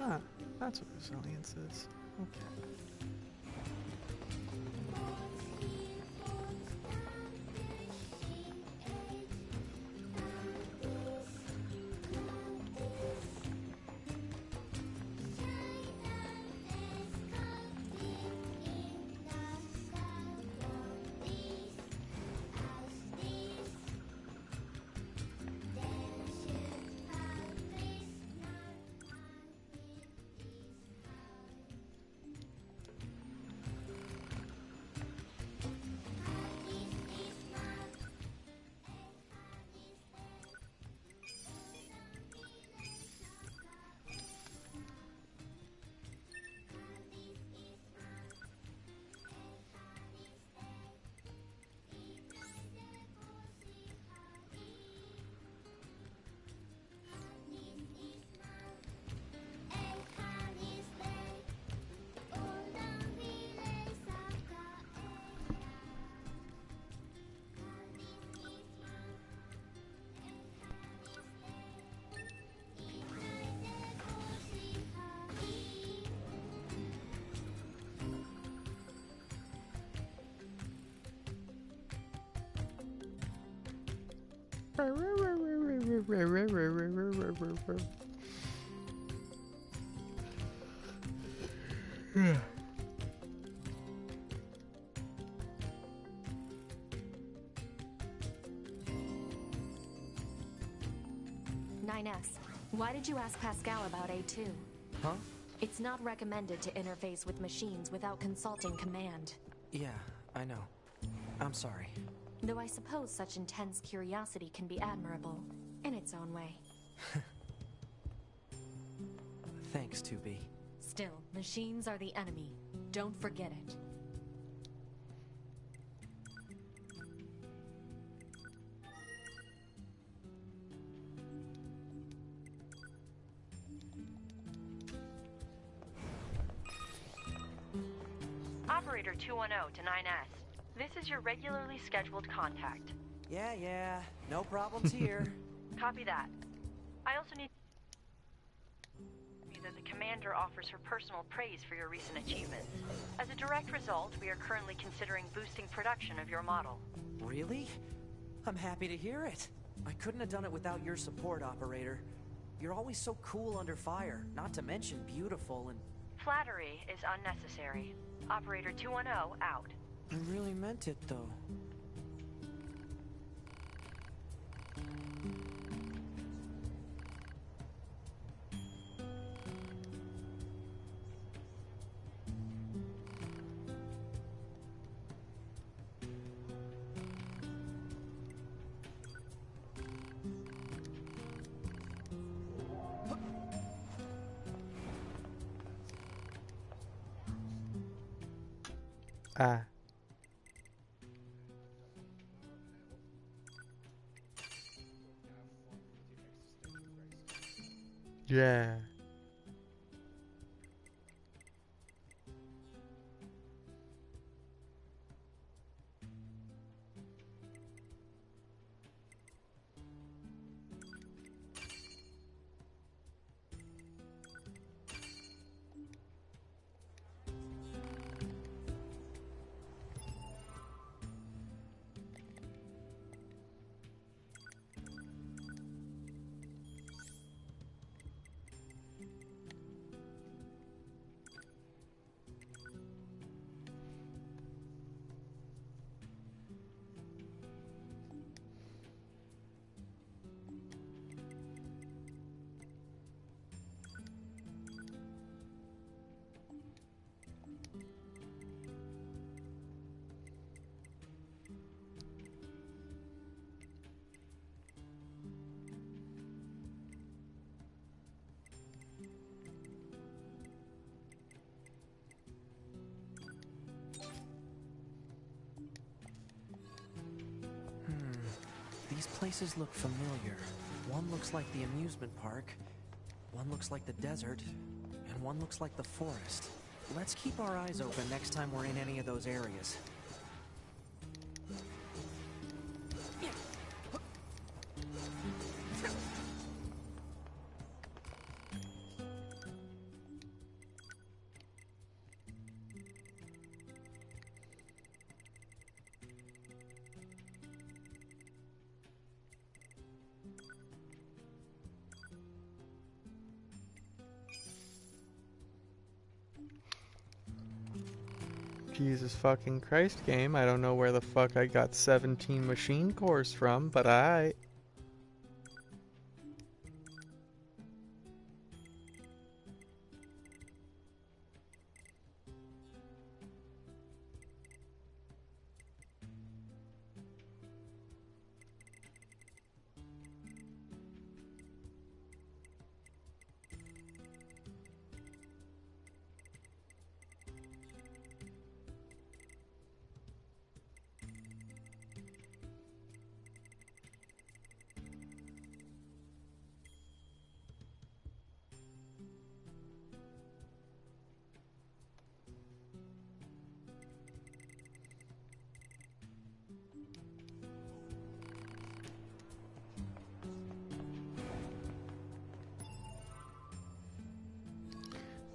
Ah, that's what resilience is. Okay.
Why did you ask Pascal about A2?
Huh?
It's not recommended to interface with machines without consulting command.
Yeah, I know. I'm sorry.
Though I suppose such intense curiosity can be admirable, in its own way.
Thanks, 2B.
Still, machines are the enemy. Don't forget it.
Operator 210 to 9S. This is your regularly scheduled contact.
Yeah. No problems here.
Copy that. I also need that the commander offers her personal praise for your recent achievements. As a direct result, we are currently considering boosting production of your model.
Really? I'm happy to hear it. I couldn't have done it without your support, Operator. You're always so cool under fire, not to mention beautiful and...
Flattery is unnecessary. Operator 210 out.
I really meant it, though.
Ah. Yeah.
These places look familiar. One looks like the amusement park, one looks like the desert, and one looks like the forest. Let's keep our eyes open next time we're in any of those areas.
Jesus fucking Christ, game. I don't know where the fuck I got 17 machine cores from, but I.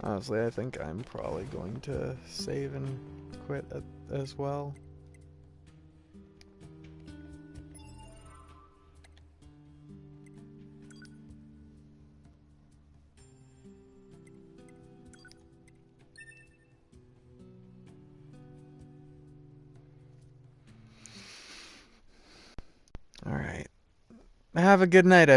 Honestly, I think I'm probably going to save and quit as well. Have a good night, everyone.